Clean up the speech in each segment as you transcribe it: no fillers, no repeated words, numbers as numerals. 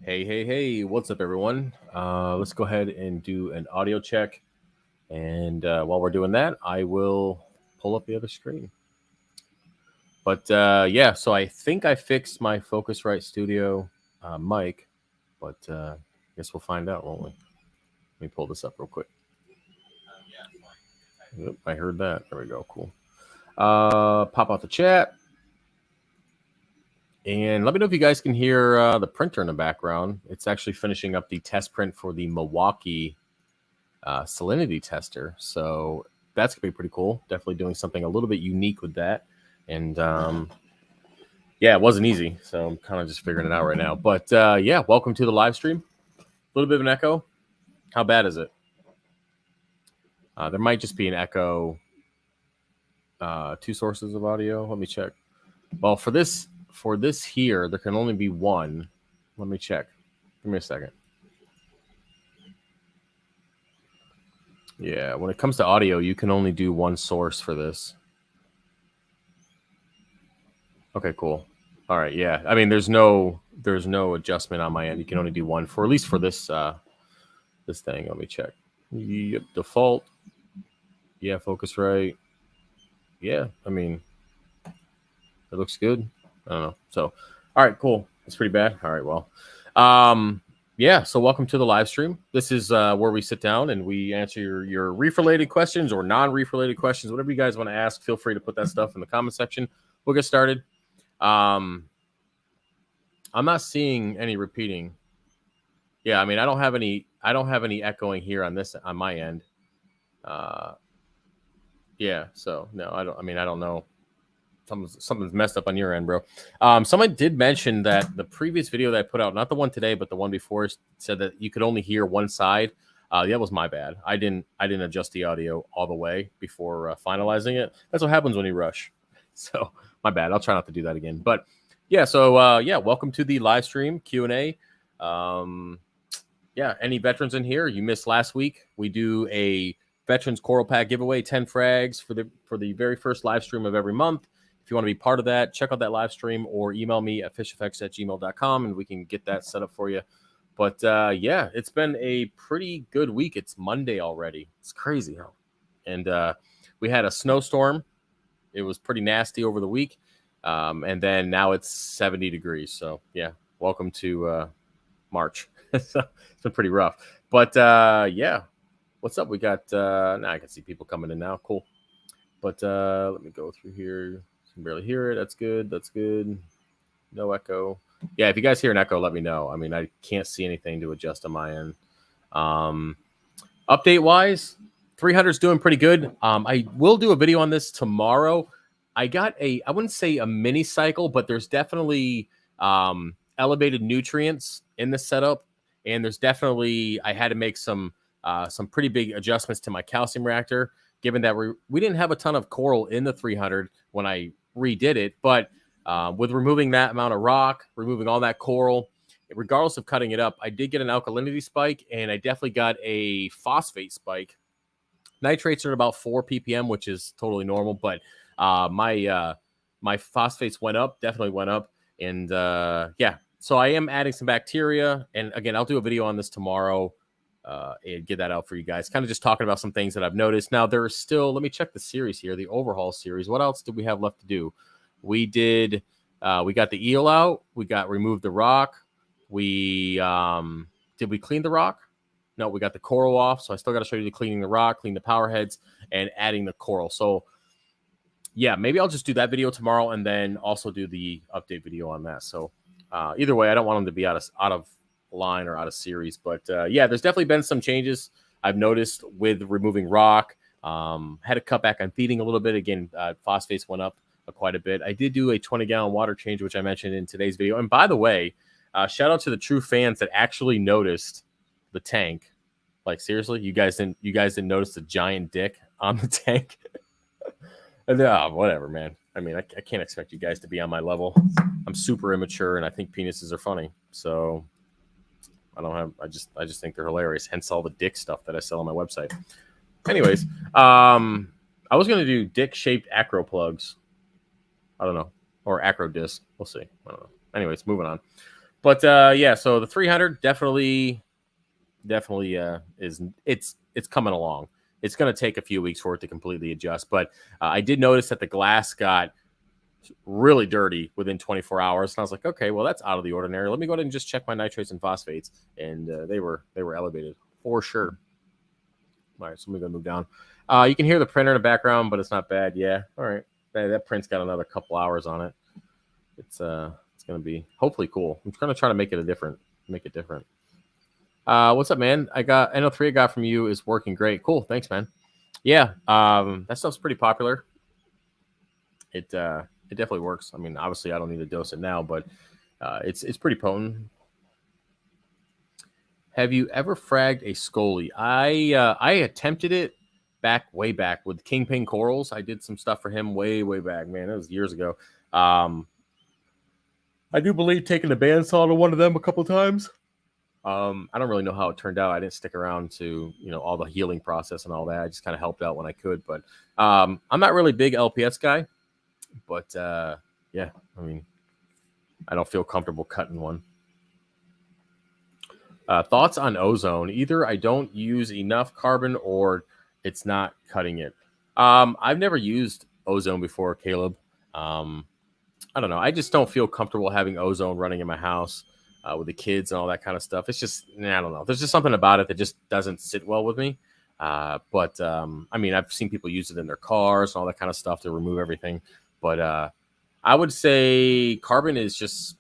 Hey, what's up, everyone? Let's go ahead and do an audio check. And while we're doing that, I will pull up the other screen. But yeah, so I think I fixed my Focusrite Studio mic, but I guess we'll find out, won't we? Let me pull this up real quick. Yep, I heard that. There we go. Cool. Pop out the chat. And let me know if you guys can hear the printer in the background. It's actually finishing up the test print for the Milwaukee salinity tester. So that's going to be pretty cool. Definitely doing something a little bit unique with that. And yeah, it wasn't easy. So I'm kind of just figuring it out right now. But yeah, welcome to the live stream. A little bit of an echo. How bad is it? There might just be an echo. Two sources of audio. Let me check. Well, for this here, there can only be one. Let me check. Give me a second. Yeah, when it comes to audio, you can only do one source for this. Okay, cool. All right, yeah. I mean, there's no adjustment on my end. You can only do one for at least for this this thing. Let me check. Yep, default. Yeah, Focusrite. Yeah, I mean, it looks good. I don't know. So, all right, cool. It's pretty bad. All right, well, yeah. So, welcome to the live stream. This is where we sit down and we answer your reef-related questions or non-reef-related questions, whatever you guys want to ask. Feel free to put that stuff in the comment section. We'll get started. I'm not seeing any repeating. Yeah, I mean, I don't have any echoing here on my end. Yeah, so no, I don't. I mean, I don't know. Something's messed up on your end, bro. Someone did mention that the previous video that I put out, not the one today, but the one before, said that you could only hear one side. That was my bad. I didn't adjust the audio all the way before finalizing it. That's what happens when you rush. So my bad. I'll try not to do that again. But yeah, so yeah, welcome to the live stream Q&A. Yeah, any veterans in here? You missed last week. We do a Veterans Coral Pack giveaway, 10 frags for the very first live stream of every month. If you want to be part of that, check out that live stream or email me at fishfx@gmail.com and we can get that set up for you. But yeah, it's been a pretty good week. It's Monday already. It's crazy, huh? And we had a snowstorm. It was pretty nasty over the week. And then now it's 70 degrees. So yeah, welcome to March. So it's been pretty rough. But yeah. What's up? We got now I can see people coming in now. Cool. But let me go through here. You can barely hear it. That's good. That's good. No echo. Yeah, if you guys hear an echo, let me know. I mean, I can't see anything to adjust on my end. Update wise, 300 is doing pretty good. I will do a video on this tomorrow. I got I wouldn't say a mini cycle, but there's definitely elevated nutrients in the setup. And there's definitely, I had to make some pretty big adjustments to my calcium reactor, given that we didn't have a ton of coral in the 300 when I redid it. But with removing that amount of rock, removing all that coral, regardless of cutting it up, I did get an alkalinity spike, and I definitely got a phosphate spike. Nitrates are at about 4 ppm, which is totally normal, but my phosphates definitely went up. And yeah, so I am adding some bacteria. And again, I'll do a video on this tomorrow. And get that out for you guys. Kind of just talking about some things that I've noticed. Now, there's still, let me check the series here, the overhaul series. What else did we have left to do? We got the eel out. We removed the rock. Did we clean the rock? No, we got the coral off. So I still got to show you the cleaning the rock, clean the power heads, and adding the coral. So yeah, maybe I'll just do that video tomorrow and then also do the update video on that. So either way, I don't want them to be out of line or out of series, but yeah, there's definitely been some changes I've noticed with removing rock. Had to cut back on feeding a little bit. Again, phosphates went up quite a bit. I did do a 20-gallon water change, which I mentioned in today's video. And by the way, shout out to the true fans that actually noticed the tank. Like seriously, you guys didn't notice the giant dick on the tank. And whatever, man. I mean, I can't expect you guys to be on my level. I'm super immature, and I think penises are funny. So I just think they're hilarious. Hence all the dick stuff that I sell on my website. Anyways, I was going to do dick-shaped acro plugs. I don't know. Or acro disc. We'll see. I don't know. Anyways, moving on. But yeah, so the 300 definitely is it's coming along. It's going to take a few weeks for it to completely adjust, but I did notice that the glass got really dirty within 24 hours, and I was like, okay, well that's out of the ordinary. Let me go ahead and just check my nitrates and phosphates, and they were elevated for sure. All right, so let me go move down. You can hear the printer in the background, but it's not bad. Yeah, all right, that print's got another couple hours on it. It's going to be hopefully cool. I'm going to try to make it different. What's up, man? I got NO3 I got from you is working great. Cool, thanks, man. Yeah, that stuff's pretty popular. It definitely works. I mean, obviously, I don't need to dose it now, but it's pretty potent. Have you ever fragged a scolie? I attempted it way back with Kingpin Corals. I did some stuff for him way back, man. It was years ago. I do believe taking the bandsaw to one of them a couple times. I don't really know how it turned out. I didn't stick around to all the healing process and all that. I just kind of helped out when I could. But I'm not really a big LPS guy. But yeah, I mean, I don't feel comfortable cutting one. Thoughts on ozone? Either I don't use enough carbon or it's not cutting it. I've never used ozone before, Caleb. I don't know. I just don't feel comfortable having ozone running in my house with the kids and all that kind of stuff. It's just, I don't know. There's just something about it that just doesn't sit well with me. But I mean, I've seen people use it in their cars and all that kind of stuff to remove everything. But I would say carbon is just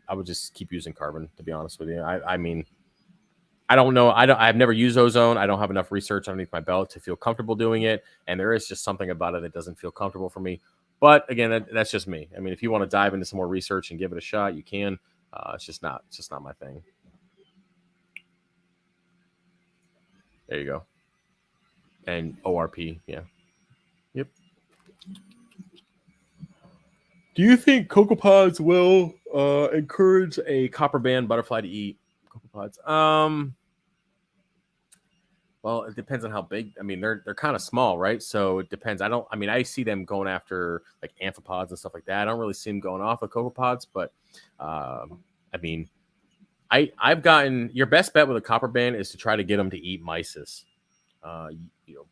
I would just keep using carbon, to be honest with you. I mean, I don't know. I've never used ozone. I don't have enough research underneath my belt to feel comfortable doing it. And there is just something about it that doesn't feel comfortable for me. But again, that's just me. I mean, if you want to dive into some more research and give it a shot, you can. It's just not my thing. There you go. And ORP, yeah. Yep. Do you think copepods will encourage a copper band butterfly to eat copepods? Well, it depends on how big. I mean, they're kind of small, right? So it depends. I see them going after like amphipods and stuff like that. I don't really see them going off of copepods, but I mean, I've gotten your best bet with a copper band is to try to get them to eat mysis.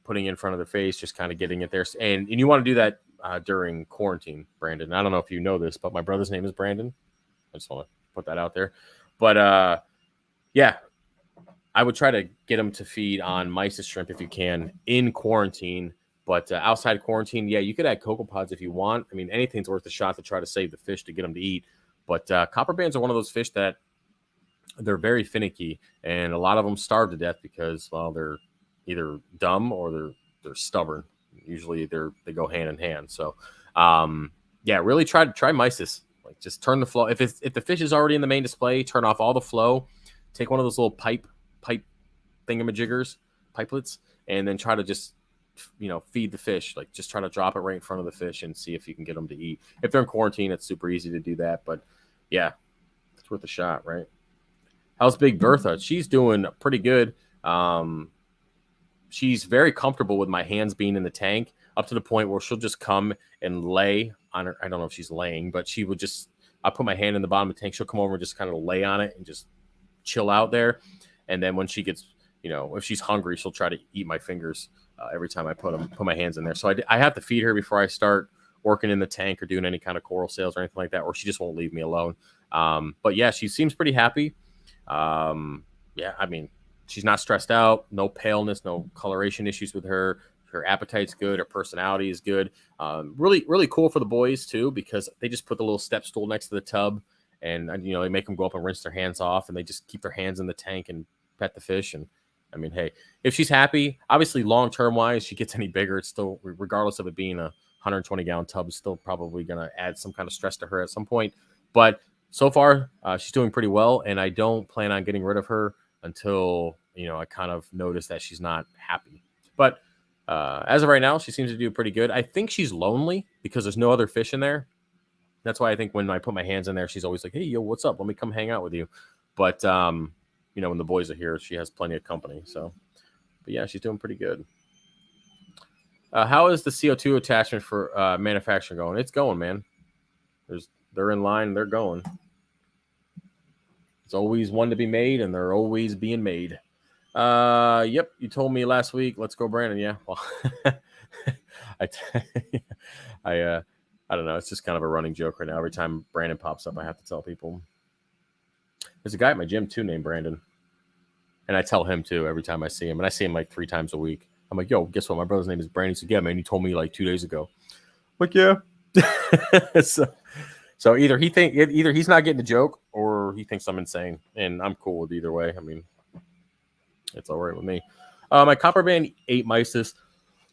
Putting it in front of their face, just kind of getting it there, and you want to do that during quarantine, Brandon. I don't know if you know this, but my brother's name is Brandon. I just want to put that out there. But yeah, I would try to get them to feed on mysis shrimp if you can in quarantine. But outside quarantine, yeah, you could add copepods if you want. I mean, anything's worth a shot to try to save the fish to get them to eat. But copper bands are one of those fish that they're very finicky, and a lot of them starve to death because, well, they're either dumb or they're stubborn. Usually they go hand in hand. So yeah, really try mysis. Like just turn the flow. If the fish is already in the main display, turn off all the flow. Take one of those little pipe thingamajiggers, pipelets, and then try to just feed the fish. Like just try to drop it right in front of the fish and see if you can get them to eat. If they're in quarantine, it's super easy to do that. But yeah, it's worth a shot, right? How's Big Bertha? She's doing pretty good. She's very comfortable with my hands being in the tank up to the point where she'll just come and lay on her. I don't know if she's laying, but she would just, I put my hand in the bottom of the tank. She'll come over and just kind of lay on it and just chill out there. And then when she gets, if she's hungry, she'll try to eat my fingers every time I put my hands in there. So I have to feed her before I start working in the tank or doing any kind of coral sales or anything like that, or she just won't leave me alone. But yeah, she seems pretty happy. Yeah, I mean, she's not stressed out, no paleness, no coloration issues with her. Her appetite's good. Her personality is good. Really, really cool for the boys too, because they just put the little step stool next to the tub, and they make them go up and rinse their hands off, and they just keep their hands in the tank and pet the fish. And I mean, hey, if she's happy, obviously long term wise, she gets any bigger, it's still, regardless of it being a 120-gallon tub, is still probably going to add some kind of stress to her at some point. But so far, she's doing pretty well, and I don't plan on getting rid of her until I kind of notice that she's not happy. But as of right now, she seems to do pretty good. I think she's lonely because there's no other fish in there. That's why I think when I put my hands in there, she's always like, "Hey, yo, what's up? Let me come hang out with you." But when the boys are here, she has plenty of company. So, but yeah, she's doing pretty good. How is the CO2 attachment for manufacturing going? It's going, man. They're in line. They're going. It's always one to be made, and they're always being made. Yep, you told me last week. Let's go, Brandon. Yeah, well, I, I don't know. It's just kind of a running joke right now. Every time Brandon pops up, I have to tell people. There's a guy at my gym too named Brandon, and I tell him too every time I see him, and I see him like 3 times a week. I'm like, yo, guess what? My brother's name is Brandon. He said, yeah, man, you told me like 2 days ago. I'm like, yeah. So either he's not getting the joke or he thinks I'm insane, and I'm cool with either way. I mean, it's all right with me. My copper band ate mysis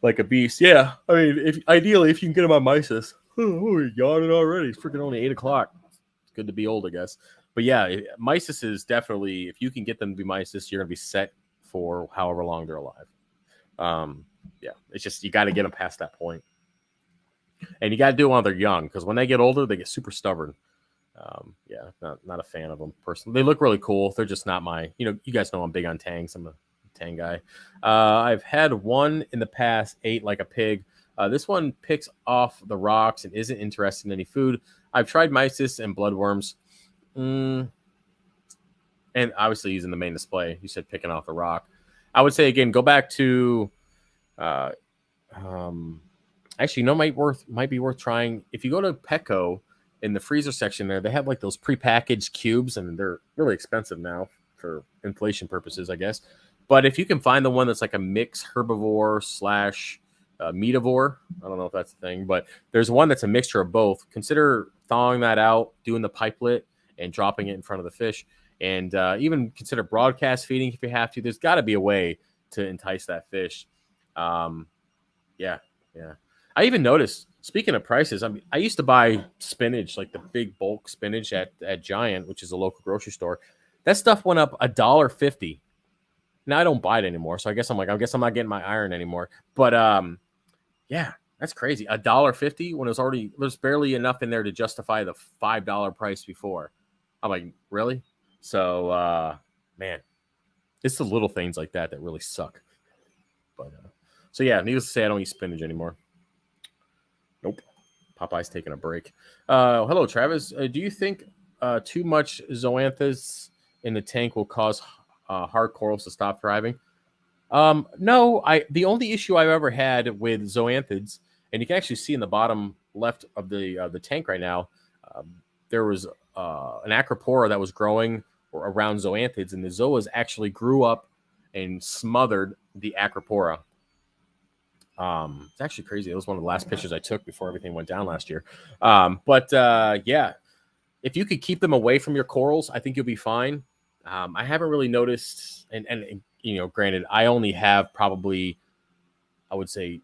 like a beast. Yeah, I mean, if you can get him on mysis. Oh, you're yawning already. It's freaking only 8:00. It's good to be old, I guess. But yeah, mysis is definitely, if you can get them to be mysis, you're gonna be set for however long they're alive. Yeah, it's just you got to get them past that point. And you got to do it while they're young, because when they get older, they get super stubborn. Yeah, not a fan of them personally. They look really cool. They're just not my, you guys know I'm big on tangs. I'm a tang guy. I've had one in the past, ate like a pig. This one picks off the rocks and isn't interested in any food. I've tried mysis and bloodworms. And obviously using the main display. You said picking off the rock. I would say, again, go back to... actually, might be worth trying. If you go to Petco in the freezer section there, they have like those prepackaged cubes, and they're really expensive now for inflation purposes, I guess. But if you can find the one that's like a mixed herbivore / meativore, I don't know if that's the thing, but there's one that's a mixture of both. Consider thawing that out, doing the pipelet, and dropping it in front of the fish. And even consider broadcast feeding if you have to. There's got to be a way to entice that fish. Yeah. I even noticed, speaking of prices, I used to buy spinach, like the big bulk spinach at Giant, which is a local grocery store. That stuff went up $1.50. Now I don't buy it anymore, so I guess I'm not getting my iron anymore. But yeah, that's crazy. $1.50 when there's barely enough in there to justify the $5 price before. I'm like, really? So man, it's the little things like that really suck. But so yeah, needless to say, I don't eat spinach anymore. Nope. Popeye's taking a break. Hello, Travis. Do you think too much Zoanthids in the tank will cause hard corals to stop thriving? No. The only issue I've ever had with Zoanthids, and you can actually see in the bottom left of the tank right now, there was an acropora that was growing around Zoanthids, and the zoas actually grew up and smothered the acropora. It's actually crazy. It was one of the last pictures I took before everything went down last year. Yeah, if you could keep them away from your corals, I think you'll be fine. I haven't really noticed, and granted, I only have probably, I would say,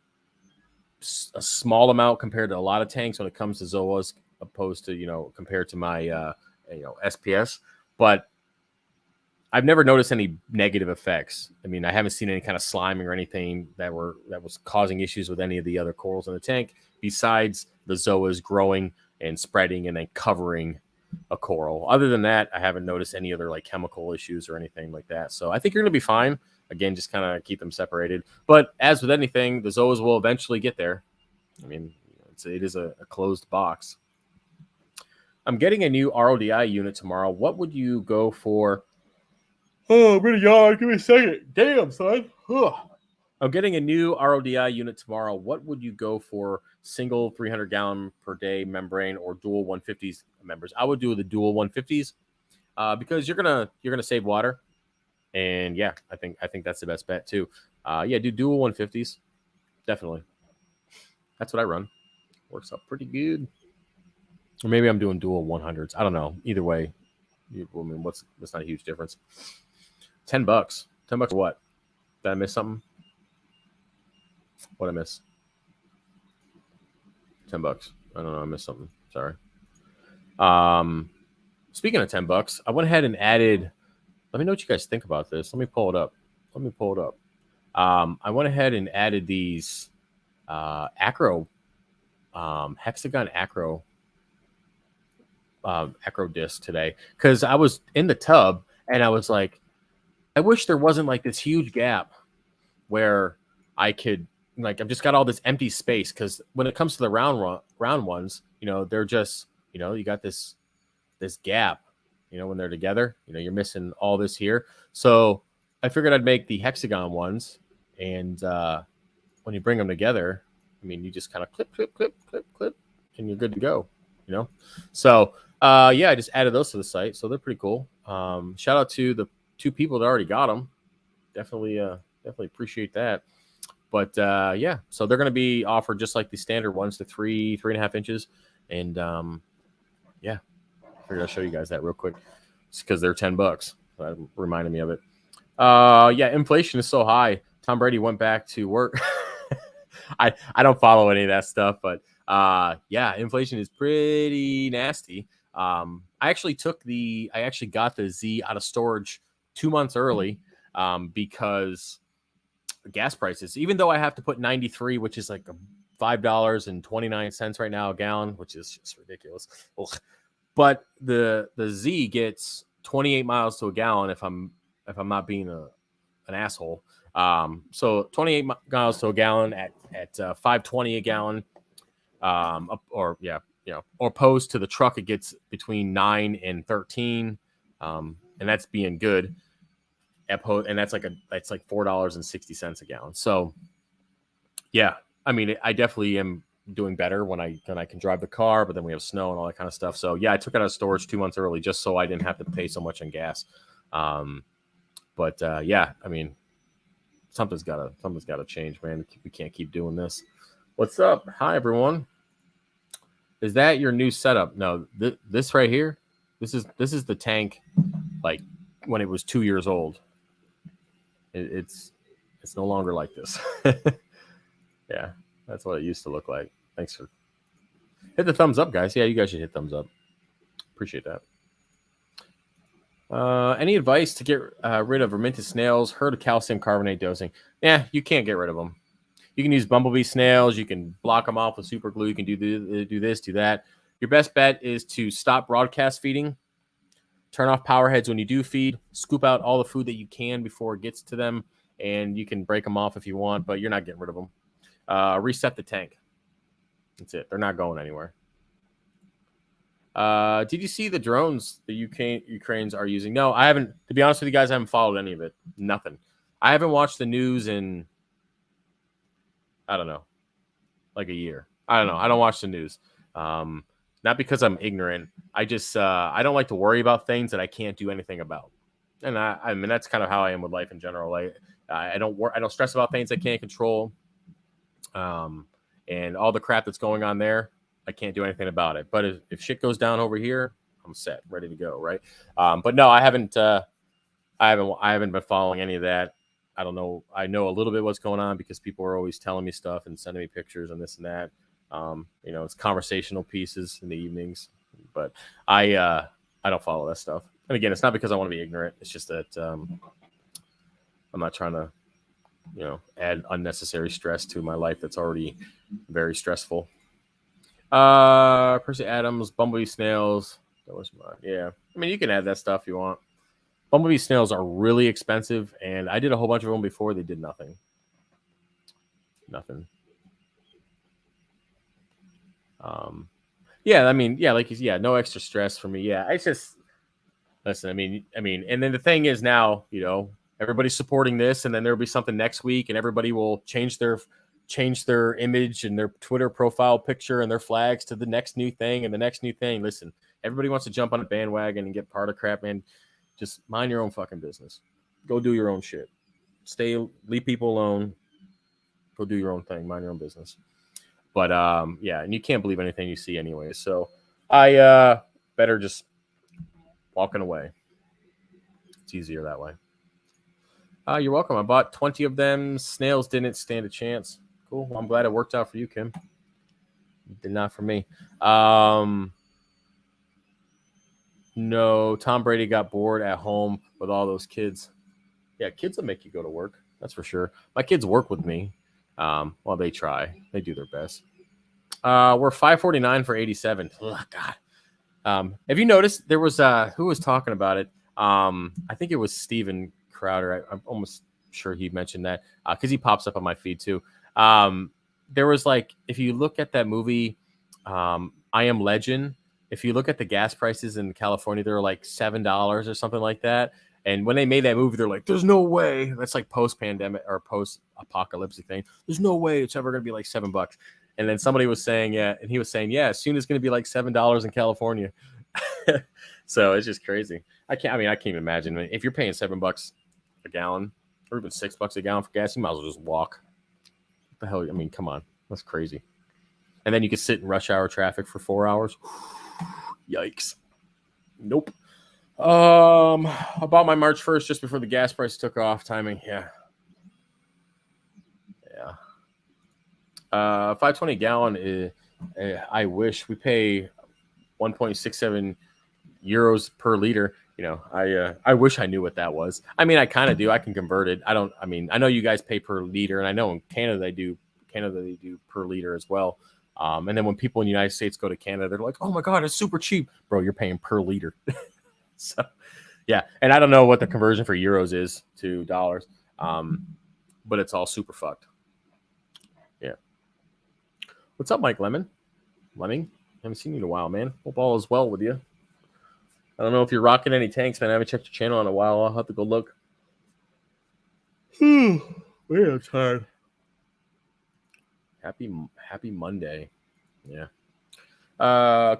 a small amount compared to a lot of tanks when it comes to zoas, opposed to compared to my SPS, but I've never noticed any negative effects. I mean, I haven't seen any kind of sliming or anything that was causing issues with any of the other corals in the tank, besides the zoas growing and spreading and then covering a coral. Other than that, I haven't noticed any other like chemical issues or anything like that. So I think you're going to be fine. Again, just kind of keep them separated. But as with anything, the zoas will eventually get there. I mean, it is a closed box. I'm getting a new RODI unit tomorrow. What would you go for? Oh, I'm gonna yawn. Give me a second. Damn, son. Ugh. I'm getting a new RODI unit tomorrow. What would you go for? Single 300 gallon per day membrane or dual 150s members? I would do the dual 150s because you're gonna save water, and yeah, I think that's the best bet too. Yeah, do dual 150s, definitely. That's what I run. Works out pretty good. Or maybe I'm doing dual 100s. I don't know. Either way, I mean, that's not a huge difference. $10. $10 for what? Did I miss something? What I miss? $10. I don't know. I missed something. Sorry. Speaking of $10, I went ahead and added. Let me know what you guys think about this. Let me pull it up. I went ahead and added these acro hexagon acro disc today because I was in the tub and I was like, I wish there wasn't like this huge gap where I could I've just got all this empty space, because when it comes to the round ones, they're just you got this gap You know, when they're together, you know, you're missing all this here. So I figured I'd make the hexagon ones, and when you bring them together, I mean, you just kind of clip, clip, clip, clip, clip, and you're good to go. You know, so yeah, I just added those to the site, so they're pretty cool. Shout out to the 2 people that already got them. Definitely appreciate that. But yeah, so they're going to be offered just like the standard ones to 3.5 inches, and yeah, I figured I'll show you guys that real quick, just because they're $10. That reminded me of it. Yeah, inflation is so high. Tom Brady went back to work. I don't follow any of that stuff, but yeah, inflation is pretty nasty. I actually got the Z out of storage 2 months early because gas prices, even though I have to put 93, which is like $5.29 right now a gallon, which is just ridiculous. Ugh. But the Z gets 28 miles to a gallon if I'm not being an asshole. So 28 miles to a gallon at 5.20 a gallon, or opposed to the truck, it gets between 9 and 13, and that's being good. And that's like $4.60 a gallon. So yeah, I mean, I definitely am doing better when I can drive the car, but then we have snow and all that kind of stuff. So yeah, I took it out of storage 2 months early just so I didn't have to pay so much on gas. But yeah, I mean, something's gotta change, man. We can't keep doing this. What's up? Hi, everyone. Is that your new setup? No, this right here, this is the tank, like when it was 2 years old. It's no longer like this. Yeah, that's what it used to look like. Thanks for hit the thumbs up, guys. Yeah, you guys should hit thumbs up. Appreciate that. Any advice to get rid of vermin snails? Heard of calcium carbonate dosing? Yeah, you can't get rid of them. You can use bumblebee snails. You can block them off with super glue. You can do this, do that. Your best bet is to stop broadcast feeding. Turn off power heads when you do feed. Scoop out all the food that you can before it gets to them, and you can break them off if you want, but you're not getting rid of them. Reset the tank. That's it. They're not going anywhere. Did you see the drones the Ukrainians are using? No, I haven't. To be honest with you guys, I haven't followed any of it. Nothing. I haven't watched the news in, I don't know, like a year. I don't know. I don't watch the news. Not because I'm ignorant. I just I don't like to worry about things that I can't do anything about. And I mean, that's kind of how I am with life in general. Like I don't stress about things I can't control. And all the crap that's going on there, I can't do anything about it. But if shit goes down over here, I'm set, ready to go, right? But no, I haven't been following any of that. I don't know. I know a little bit what's going on because people are always telling me stuff and sending me pictures and this and that. It's conversational pieces in the evenings, but I don't follow that stuff. And again, it's not because I want to be ignorant. It's just that I'm not trying to, add unnecessary stress to my life that's already very stressful. Percy Adams, bumblebee snails. That was mine. Yeah, I mean, you can add that stuff if you want. Bumblebee snails are really expensive, and I did a whole bunch of them before. They did nothing. Nothing. Yeah, I mean, yeah, like no extra stress for me. Yeah, it's just listen. I mean, and then the thing is now, everybody's supporting this, and then there'll be something next week, and everybody will change their image and their Twitter profile picture and their flags to the next new thing and the next new thing. Listen, everybody wants to jump on a bandwagon and get part of crap, man. Just mind your own fucking business. Go do your own shit. Leave people alone. Go do your own thing. Mind your own business. But yeah, and you can't believe anything you see anyway. So I better just walking away. It's easier that way. You're welcome. I bought 20 of them. Snails didn't stand a chance. Cool. Well, I'm glad it worked out for you, Kim. It did not for me. No, Tom Brady got bored at home with all those kids. Yeah, kids will make you go to work. That's for sure. My kids work with me. Well, they try. They do their best. We're $5.49 for 87. Oh, God. Have you noticed there was who was talking about it? I think it was Steven Crowder. I'm almost sure he mentioned that because he pops up on my feed too. There was if you look at that movie, I Am Legend, if you look at the gas prices in California, they're like $7 or something like that. And when they made that movie, they're like, "There's no way." That's like post-pandemic or post-apocalyptic thing. There's no way it's ever going to be like $7. And then somebody was saying, yeah, and he was saying, yeah, soon it's going to be like $7 in California. So it's just crazy. I can't even imagine if you're paying $7 a gallon or even $6 a gallon for gas, you might as well just walk. What the hell? I mean, come on, that's crazy. And then you could sit in rush hour traffic for 4 hours. Yikes. Nope. I bought my March 1st just before the gas price took off. Timing, yeah. 520 a gallon is. I wish we pay 1.67 euros per liter. You know, I wish I knew what that was. I mean, I kind of do. I can convert it. I don't. I mean, I know you guys pay per liter, and I know in Canada they do. Canada they do per liter as well. And then when people in the United States go to Canada, they're like, "Oh my God, it's super cheap, bro! You're paying per liter." So, yeah, and I don't know what the conversion for euros is to dollars, but it's all super fucked. Yeah. What's up, Mike Lemon? Lemming? Haven't seen you in a while, man. Hope all is well with you. I don't know if you're rocking any tanks, man. I haven't checked your channel in a while. I'll have to go look. Man, I'm tired. Happy Monday. Yeah.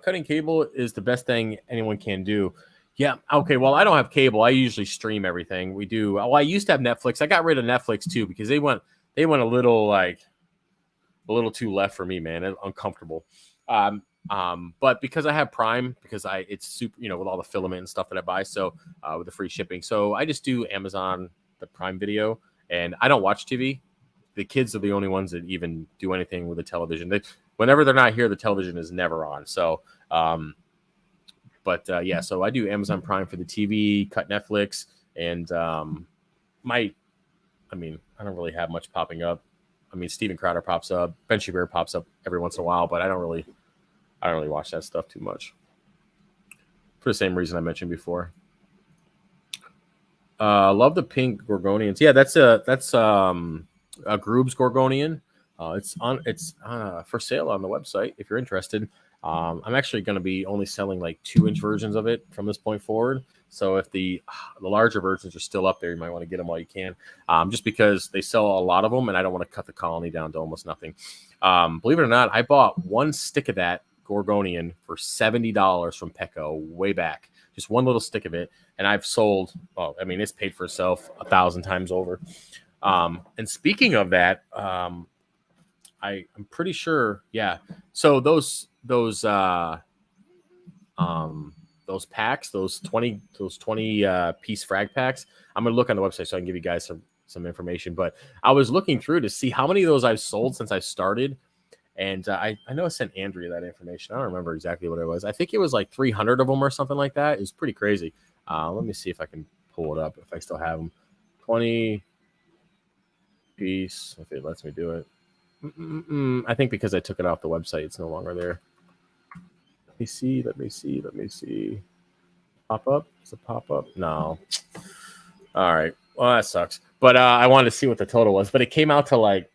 Cutting cable is the best thing anyone can do. Yeah. Okay. Well, I don't have cable. I usually stream everything. We do. Well, I used to have Netflix. I got rid of Netflix too because they went a little too left for me, man. It's uncomfortable. But because I have Prime, because it's super, with all the filament and stuff that I buy, so with the free shipping, so I just do Amazon, the Prime Video, and I don't watch TV. The kids are the only ones that even do anything with the television. Whenever they're not here, the television is never on. So, yeah, so I do Amazon Prime for the TV, cut Netflix, and I don't really have much popping up. I mean, Steven Crowder pops up, Ben Bear pops up every once in a while, but I don't really watch that stuff too much for the same reason I mentioned before. Love the pink Gorgonians. Yeah, that's a Groob's Gorgonian. It's for sale on the website if you're interested. I'm actually going to be only selling like 2-inch versions of it from this point forward. So if the larger versions are still up there, you might want to get them while you can. Just because they sell a lot of them, and I don't want to cut the colony down to almost nothing. Believe it or not, I bought one stick of that Gorgonian for $70 from Petco way back. Just one little stick of it, and I've sold. Well, I mean, it's paid for itself 1,000 times over. And speaking of that, I'm pretty sure. Yeah. So those packs, those 20 piece frag packs. I'm gonna look on the website so I can give you guys some information. But I was looking through to see how many of those I've sold since I started. And I know I sent Andrea that information. I don't remember exactly what it was. I think it was like 300 of them or something like that. It was pretty crazy. Let me see if I can pull it up, if I still have them. 20 piece, if it lets me do it. I think because I took it off the website, it's no longer there. Let me see. Pop up? Does it pop up? No. All right. Well, that sucks. But I wanted to see what the total was. But it came out to like,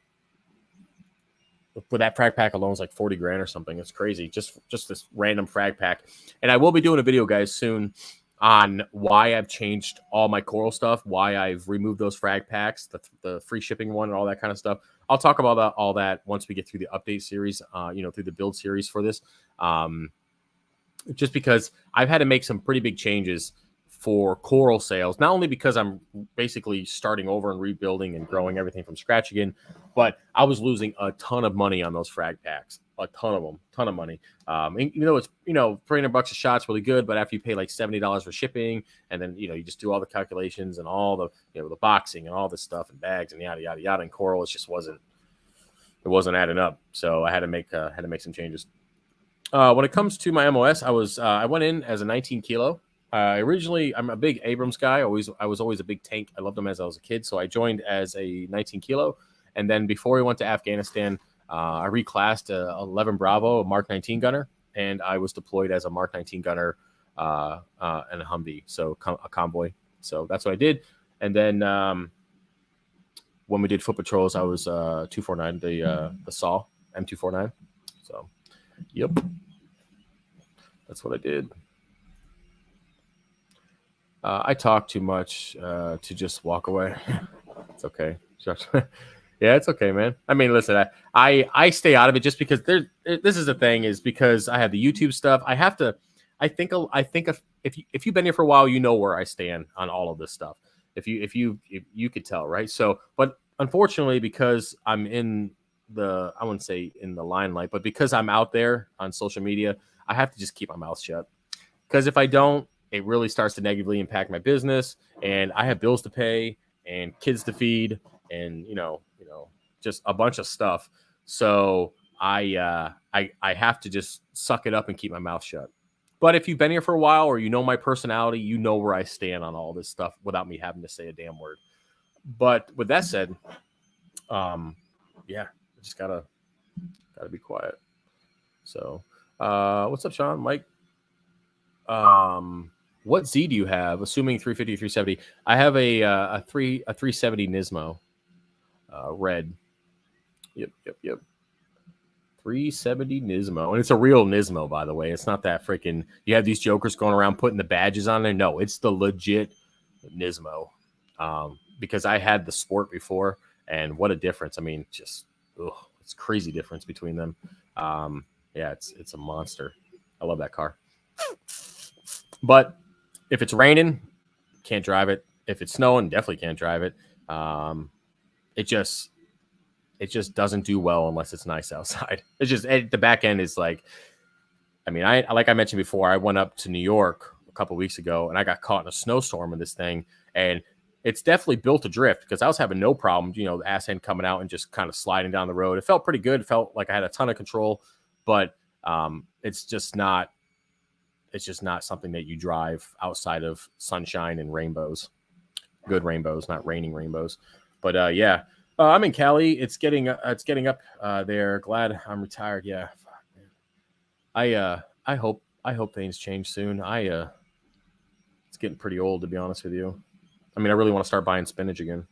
with that frag pack alone, is like 40 grand or something. It's crazy. Just this random frag pack. And I will be doing a video, guys, soon on why I've changed all my coral stuff, why I've removed those frag packs, the free shipping one, and all that kind of stuff. I'll talk about all that once we get through the update series, through the build series for this. Just because I've had to make some pretty big changes for coral sales, not only because I'm basically starting over and rebuilding and growing everything from scratch again, but I was losing a ton of money on those frag packs, a ton of money. Even though it's, $300 a shot's really good, but after you pay like $70 for shipping, and then, you just do all the calculations and all the, the boxing and all this stuff and bags and yada, yada, yada, and coral, it wasn't adding up. So I had to make some changes. When it comes to my MOS, I went in as a 19 kilo. Originally, I'm a big Abrams guy. I was always a big tank. I loved them as I was a kid. So I joined as a 19 kilo. And then before we went to Afghanistan, I reclassed a 11 Bravo, a Mark 19 gunner. And I was deployed as a Mark 19 gunner and a Humvee, so a convoy. So that's what I did. And then when we did foot patrols, I was 249, the SAW M249. So, yep. That's what I did. I talk too much to just walk away. It's okay. Yeah, it's okay, man. I mean, listen, I stay out of it just because this is the thing, is because I have the YouTube stuff. I have to. I think if you've been here for a while, you know where I stand on all of this stuff. If you could tell, right? So, but unfortunately, because I'm in I wouldn't say in the limelight, but because I'm out there on social media, I have to just keep my mouth shut. Because if I don't, it really starts to negatively impact my business, and I have bills to pay and kids to feed, and just a bunch of stuff. So I have to just suck it up and keep my mouth shut. But if you've been here for a while, or you know my personality, you know where I stand on all this stuff without me having to say a damn word. But with that said, yeah, just gotta be quiet. So, what's up, Sean? Mike? What Z do you have? Assuming 350, 370. I have a 370 Nismo, red. Yep. 370 Nismo, and it's a real Nismo, by the way. It's not that freaking. You have these jokers going around putting the badges on there. No, it's the legit Nismo. Because I had the Sport before, and what a difference! I mean, just it's crazy difference between them. Yeah, it's a monster. I love that car. But if it's raining, can't drive it. If it's snowing, definitely can't drive it. It just doesn't do well unless it's nice outside. It's just the back end is like, I mean, like I mentioned before, I went up to New York a couple of weeks ago, and I got caught in a snowstorm in this thing, and it's definitely built to drift, because I was having no problem, the ass end coming out and just kind of sliding down the road. It felt pretty good. It felt like I had a ton of control, but it's just not something that you drive outside of sunshine and rainbows. Good rainbows, not raining rainbows. But yeah, I'm in Cali. It's getting up there. Glad I'm retired. Yeah, I hope things change soon. It's getting pretty old, to be honest with you. I mean, I really want to start buying spinach again.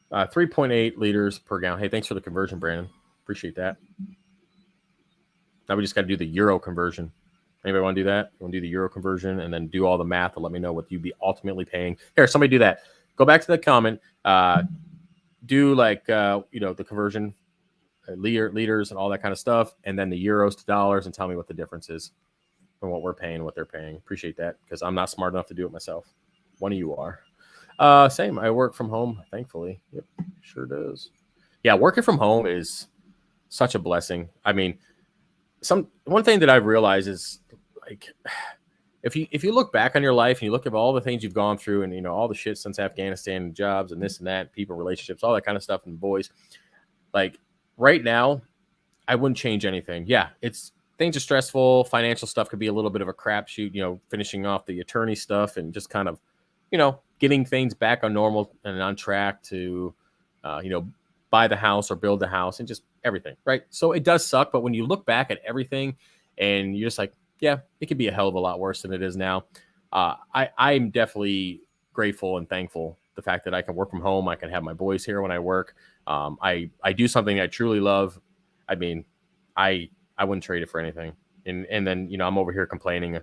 3.8 liters per gallon. Hey, thanks for the conversion, Brandon. Appreciate that. Now we just got to do the euro conversion. Anybody want to do that? You want to do the euro conversion and then do all the math and let me know what you'd be ultimately paying? Here, somebody do that. Go back to the comment. Do like the conversion, liters and all that kind of stuff, and then the euros to dollars, and tell me what the difference is from what we're paying, what they're paying. Appreciate that, because I'm not smart enough to do it myself. One of you are. Same. I work from home, thankfully. Yep, sure does. Yeah, working from home is such a blessing. I mean, one thing that I've realized is, like, if you look back on your life and you look at all the things you've gone through, and all the shit since Afghanistan, and jobs and this and that, people, relationships, all that kind of stuff, and boys, like right now, I wouldn't change anything. Yeah, things are stressful. Financial stuff could be a little bit of a crapshoot. Finishing off the attorney stuff and just kind of, getting things back on normal and on track to, buy the house or build the house and just everything, right? So it does suck, but when you look back at everything and you're just like, yeah, it could be a hell of a lot worse than it is now. I'm definitely grateful and thankful the fact that I can work from home. I can have my boys here when I work. I do something I truly love. I mean, I wouldn't trade it for anything. And then, I'm over here complaining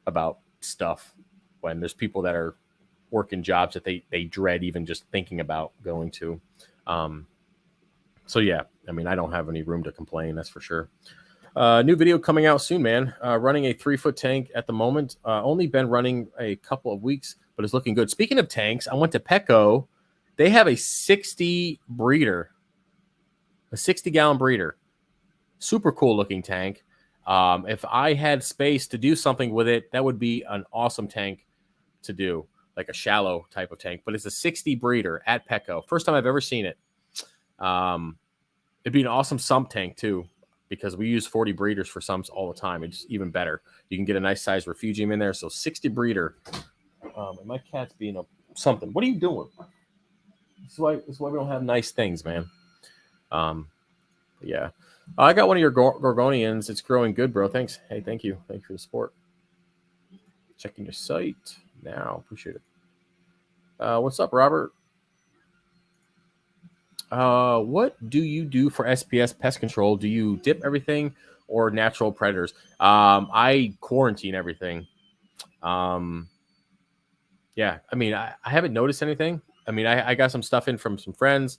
about stuff when there's people that are working jobs that they dread even just thinking about going to. So yeah, I mean, I don't have any room to complain, that's for sure. New video coming out soon, man. Running a 3-foot tank at the moment. Only been running a couple of weeks, but it's looking good. Speaking of tanks, I went to Petco. They have a 60 breeder, a 60-gallon breeder. Super cool looking tank. If I had space to do something with it, that would be an awesome tank to do, like a shallow type of tank. But it's a 60 breeder at Petco. First time I've ever seen it. It'd be an awesome sump tank too, because we use 40 breeders for sumps all the time. It's even better. You can get a nice size refugium in there. So 60 breeder. And my cat's being something. What are you doing? This is why we don't have nice things, man. Yeah. I got one of your Gorgonians. It's growing good, bro. Thanks. Hey, thank you. Thank you for the support. Checking your site now. Appreciate it. What's up, Robert? What do you do for SPS pest control? Do you dip everything or natural predators. I quarantine everything. Yeah, I mean, I haven't noticed anything. I mean, I got some stuff in from some friends.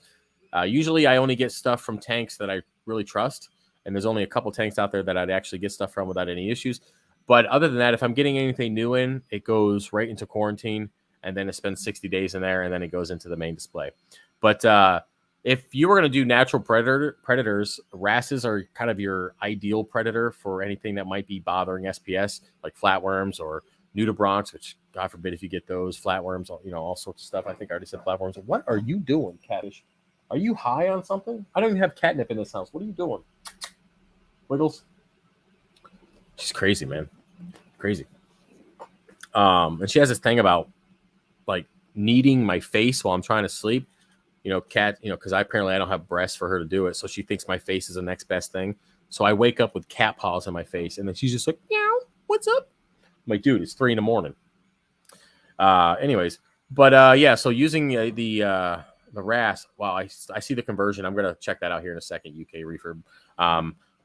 Usually I only get stuff from tanks that I really trust. And there's only a couple tanks out there that I'd actually get stuff from without any issues. But other than that, if I'm getting anything new in, it goes right into quarantine. And then it spends 60 days in there. And then it goes into the main display. But if you were going to do natural predators, wrasses are kind of your ideal predator for anything that might be bothering SPS, like flatworms or nudibranchs, which God forbid if you get those flatworms, all sorts of stuff. I think I already said flatworms. What are you doing, Catfish? Are you high on something? I don't even have catnip in this house. What are you doing? Wiggles? She's crazy, man. Crazy. And she has this thing about like kneading my face while I'm trying to sleep. Cat, because I don't have breasts for her to do it. So she thinks my face is the next best thing. So I wake up with cat paws on my face. And then she's just like, meow, what's up? I'm like, dude, it's 3 a.m. Anyways, but yeah, so using the RAS, wow, I see the conversion. I'm gonna check that out here in a second. UK refurb.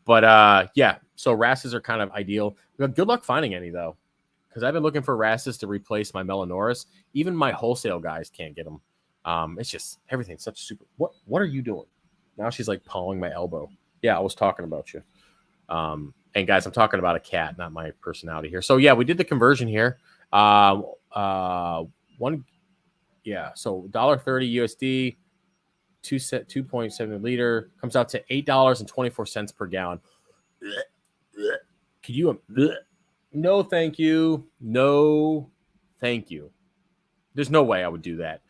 But yeah, so RASes are kind of ideal. Good luck finding any though, because I've been looking for RASes to replace my Melanoris. Even my wholesale guys can't get them. It's just everything's such super. What are you doing? Now she's like pawing my elbow. Yeah, I was talking about you. And guys, I'm talking about a cat, not my personality here. So yeah, we did the conversion here. So $1.30 USD, 2.7 liter comes out to $8.24 per gallon. Could you? No, thank you. No, thank you. There's no way I would do that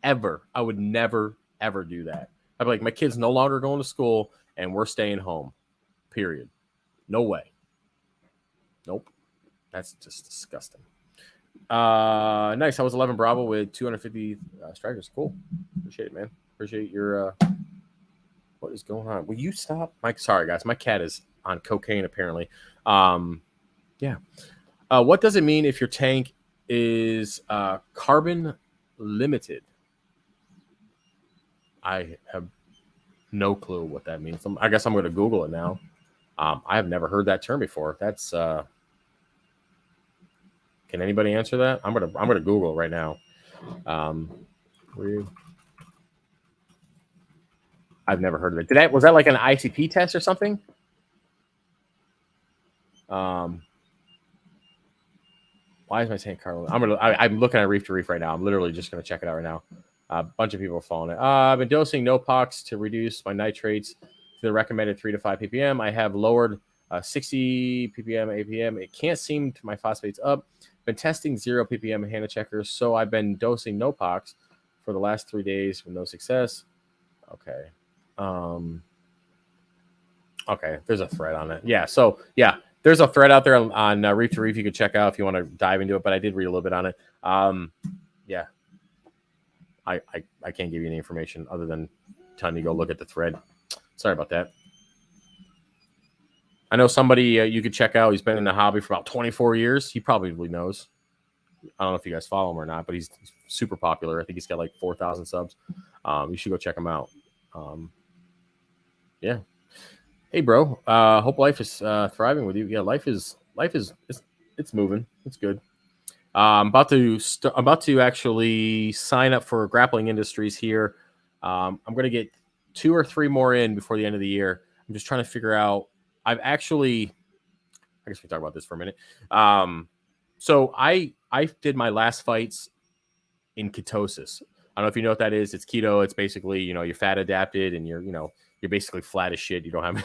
ever. I would never ever do that. I'd be like, my kid's no longer going to school, and we're staying home. Period. No way. Nope. That's just disgusting. Nice. I was 11 Bravo with 250 strikers. Cool. Appreciate it, man. Appreciate your what is going on? Will you stop? Sorry guys, my cat is on cocaine apparently. Yeah. What does it mean if your tank is carbon limited? I have no clue what that means. I guess I'm going to Google it now. I have never heard that term before. That's can anybody answer that? I'm gonna Google it right now. I've never heard of it. Was that like an ICP test or something? Why is my tank carbon? I'm looking at Reef to Reef right now. I'm literally just gonna check it out right now. A bunch of people are following it. I've been dosing Nopox to reduce my nitrates to the recommended 3 to 5 ppm. I have lowered 60 ppm, APM. It can't seem to my phosphates up. Been testing 0 ppm HANA checkers, so I've been dosing Nopox for the last 3 days with no success. Okay. Okay, there's a thread on it. Yeah, so yeah, there's a thread out there on Reef to Reef you can check out if you want to dive into it, but I did read a little bit on it. Yeah. I can't give you any information other than telling you to go look at the thread. Sorry about that. I know somebody you could check out. He's been in the hobby for about 24 years. He probably knows. I don't know if you guys follow him or not, but he's super popular. I think he's got like 4,000 subs. You should go check him out. Yeah. Hey, bro. Hope life is thriving with you. Yeah, life is it's moving. It's good. I'm about to actually sign up for Grappling Industries here. I'm going to get 2 or 3 more in before the end of the year. I'm just trying to figure out. I guess we can talk about this for a minute. So I did my last fights in ketosis. I don't know if you know what that is. It's keto. It's basically, you're fat adapted and you're basically flat as shit. You don't have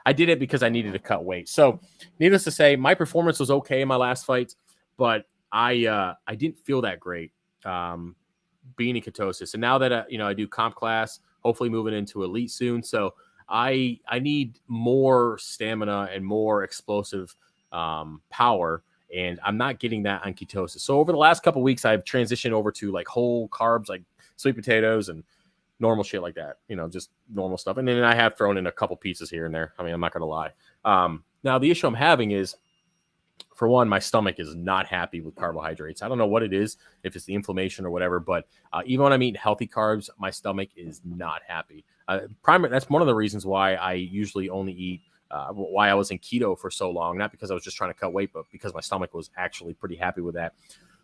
I did it because I needed to cut weight. So needless to say, my performance was okay in my last fights, but I didn't feel that great being in ketosis. And now that I do comp class, hopefully moving into elite soon. So I need more stamina and more explosive power, and I'm not getting that on ketosis. So over the last couple of weeks, I've transitioned over to like whole carbs, like sweet potatoes and normal shit like that, just normal stuff. And then I have thrown in a couple pieces here and there. I mean, I'm not going to lie. Now the issue I'm having is, for one, my stomach is not happy with carbohydrates. I don't know what it is, if it's the inflammation or whatever, but even when I'm eating healthy carbs, my stomach is not happy. That's one of the reasons why I usually only eat why I was in keto for so long. Not because I was just trying to cut weight, but because my stomach was actually pretty happy with that.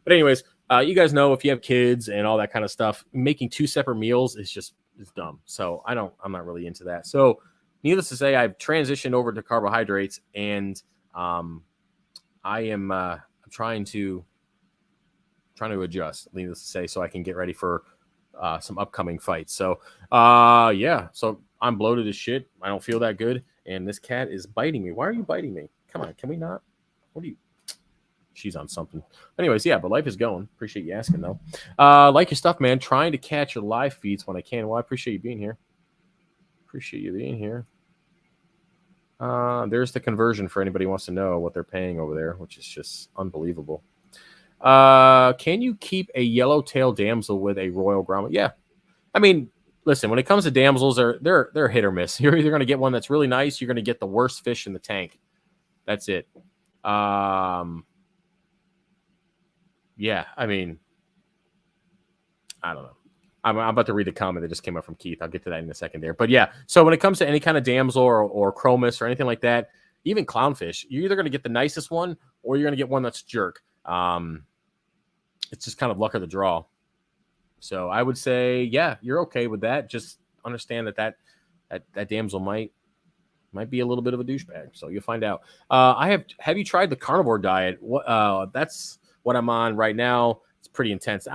But anyways, you guys know if you have kids and all that kind of stuff, making 2 separate meals is dumb. So I'm not really into that. So needless to say, I've transitioned over to carbohydrates, and I'm trying to adjust, needless to say, so I can get ready for some upcoming fights. So yeah, so I'm bloated as shit. I don't feel that good, and this cat is biting me. Why are you biting me? Come on, can we not? What are you? She's on something. Anyways, yeah, but life is going. Appreciate you asking, though. Like your stuff, man. Trying to catch your live feeds when I can. Well, I appreciate you being here. Appreciate you being here. There's the conversion for anybody who wants to know what they're paying over there, which is just unbelievable. Can you keep a yellowtail damsel with a royal grommet? Yeah. I mean, listen, when it comes to damsels, they're hit or miss. You're either going to get one that's really nice, you're going to get the worst fish in the tank. That's it. Yeah, I mean, I don't know. I'm about to read the comment that just came up from Keith. I'll get to that in a second there. But yeah, so when it comes to any kind of damsel or chromis or anything like that, even clownfish, you're either going to get the nicest one or you're going to get one that's jerk. It's just kind of luck of the draw. So I would say, yeah, you're okay with that. Just understand that damsel might be a little bit of a douchebag. So you'll find out. Have you tried the carnivore diet? That's what I'm on right now. It's pretty intense.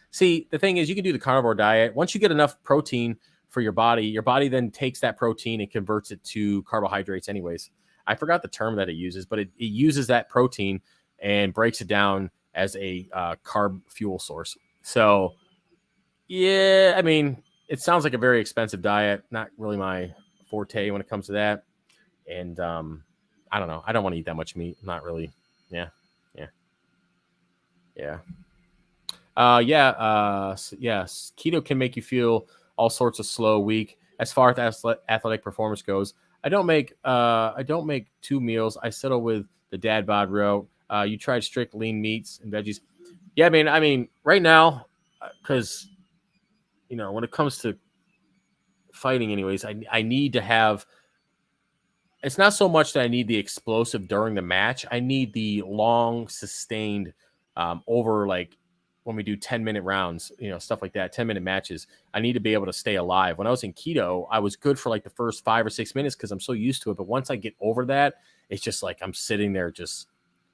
See, the thing is, you can do the carnivore diet. Once you get enough protein for your body then takes that protein and converts it to carbohydrates anyways. I forgot the term that it uses, but it uses that protein and breaks it down as a carb fuel source. So, yeah, I mean, it sounds like a very expensive diet. Not really my forte when it comes to that. And I don't know. I don't want to eat that much meat. Not really. Yeah. Yes. Keto can make you feel all sorts of slow, weak. As far as athletic performance goes, I don't make 2 meals. I settle with the dad bod route. You tried strict lean meats and veggies. Yeah, I mean, right now, because when it comes to fighting, anyways, I need to have. It's not so much that I need the explosive during the match. I need the long, sustained, over like when we do 10-minute rounds, stuff like that, 10-minute matches. I need to be able to stay alive. When I was in keto, I was good for like the first 5 or 6 minutes because I'm so used to it. But once I get over that, it's just like I'm sitting there just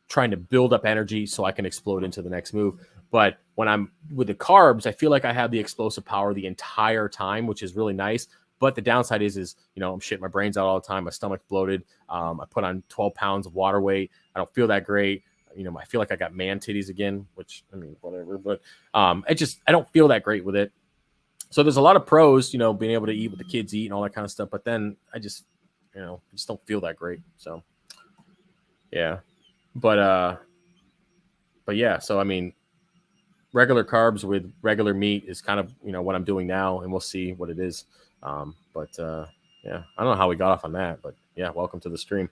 trying to build up energy so I can explode into the next move. But when I'm with the carbs, I feel like I have the explosive power the entire time, which is really nice. But the downside is I'm shitting my brains out all the time. My stomach bloated. I put on 12 pounds of water weight. I don't feel that great. I feel like I got man titties again, which, I mean, whatever. But I don't feel that great with it. So there's a lot of pros, being able to eat what the kids eat and all that kind of stuff. But then I just don't feel that great. So, yeah. But yeah. So, I mean, regular carbs with regular meat is kind of, what I'm doing now. And we'll see what it is. Yeah, I don't know how we got off on that. But, yeah, welcome to the stream.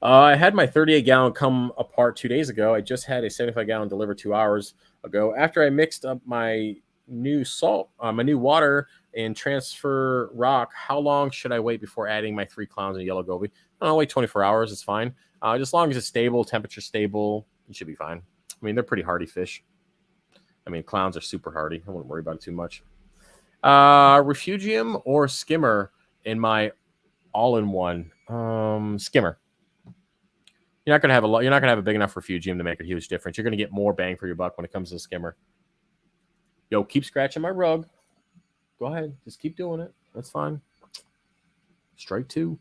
I had my 38-gallon come apart 2 days ago. I just had a 75-gallon delivered 2 hours ago. After I mixed up my new salt, my new water, and transfer rock, how long should I wait before adding my 3 clowns and yellow goby? I'll wait 24 hours. It's fine. Just as long as it's stable, temperature stable, you should be fine. I mean, they're pretty hardy fish. I mean, clowns are super hardy. I wouldn't worry about it too much. Refugium or skimmer in my all-in-one? Skimmer. You're not gonna have a big enough refugium to make a huge difference. You're gonna get more bang for your buck when it comes to the skimmer. Yo, keep scratching my rug. Go ahead, just keep doing it. That's fine. Strike 2.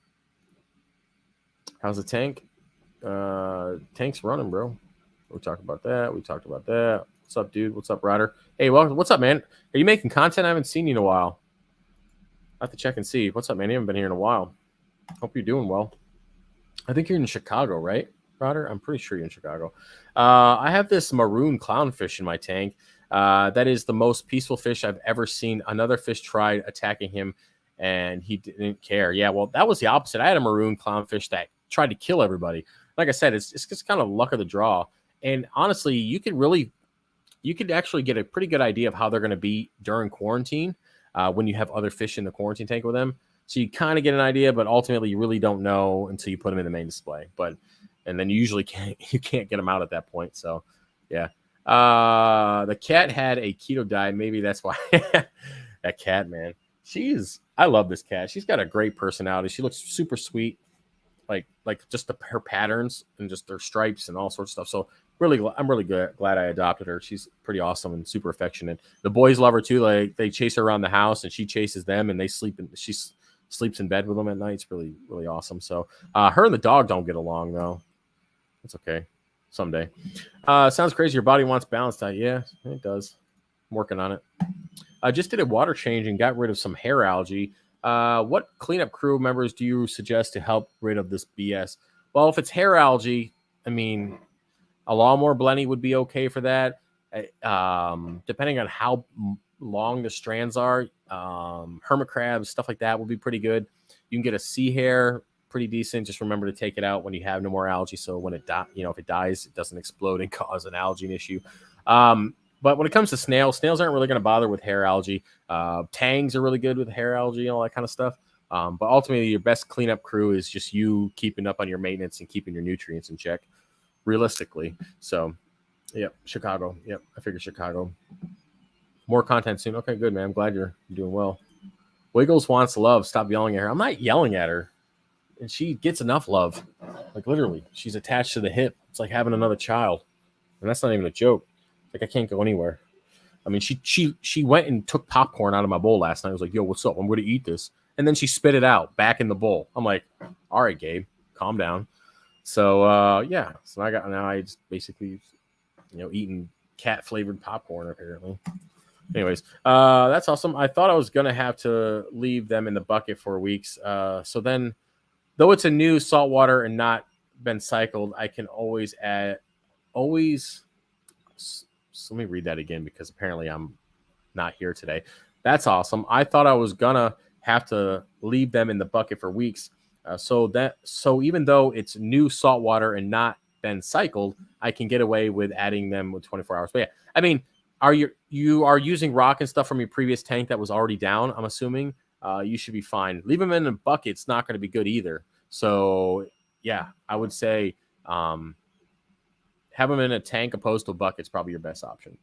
How's the tank? Tank's running, bro. We talked about that. What's up, dude? What's up, Ryder? Hey, well, what's up, man? Are you making content? I haven't seen you in a while. I have to check and see. What's up, man? You haven't been here in a while. Hope you're doing well. I think you're in Chicago, right, Ryder? I'm pretty sure you're in Chicago. I have this maroon clownfish in my tank. That is the most peaceful fish I've ever seen. Another fish tried attacking him, and he didn't care. Yeah, well, that was the opposite. I had a maroon clownfish that tried to kill everybody. Like I said, it's just kind of luck of the draw. And honestly, you could actually get a pretty good idea of how they're going to be during quarantine when you have other fish in the quarantine tank with them. So you kind of get an idea, but ultimately you really don't know until you put them in the main display. And then you usually can't get them out at that point. So yeah. The cat had a keto diet. Maybe that's why. That cat, man. I love this cat. She's got a great personality. She looks super sweet. Like just her patterns and just her stripes and all sorts of stuff. So really, I'm really glad I adopted her. She's pretty awesome and super affectionate. The boys love her too. Like they chase her around the house and she chases them, and she sleeps in bed with them at night. It's really, really awesome. So her and the dog don't get along though. It's okay. Someday. Sounds crazy. Your body wants balanced diet. Yeah, it does. I'm working on it. I just did a water change and got rid of some hair algae. What cleanup crew members do you suggest to help rid of this BS? Well, if it's hair algae, I mean, a lawnmower blenny would be okay for that. Depending on how long the strands are, hermit crabs, stuff like that will be pretty good. You can get a sea hare, pretty decent. Just remember to take it out when you have no more algae, so when if it dies, it doesn't explode and cause an algae issue. But when it comes to snails aren't really going to bother with hair algae. Tangs are really good with hair algae and all that kind of stuff. But ultimately, your best cleanup crew is just you keeping up on your maintenance and keeping your nutrients in check, realistically. So, yep, Chicago. Yep, I figure Chicago. More content soon. Okay, good, man. I'm glad you're doing well. Wiggles wants love. Stop yelling at her. I'm not yelling at her. And she gets enough love. Like, literally. She's attached to the hip. It's like having another child. And that's not even a joke. Like, I can't go anywhere. I mean, she went and took popcorn out of my bowl last night. I was like, yo, what's up? I'm going to eat this. And then she spit it out back in the bowl. I'm like, all right, Gabe, calm down. So, yeah. So now I just basically, eating cat-flavored popcorn, apparently. Anyways, that's awesome. I thought I was going to have to leave them in the bucket for weeks. So then, though it's a new saltwater and not been cycled, I can always add, so let me read that again because apparently I'm not here today. That's awesome. I thought I was going to have to leave them in the bucket for weeks. So even though it's new saltwater and not been cycled, I can get away with adding them with 24 hours. But yeah, I mean, you are using rock and stuff from your previous tank that was already down, I'm assuming. You should be fine. Leave them in a bucket. It's not going to be good either. So yeah, I would say have them in a tank opposed to a bucket is probably your best option.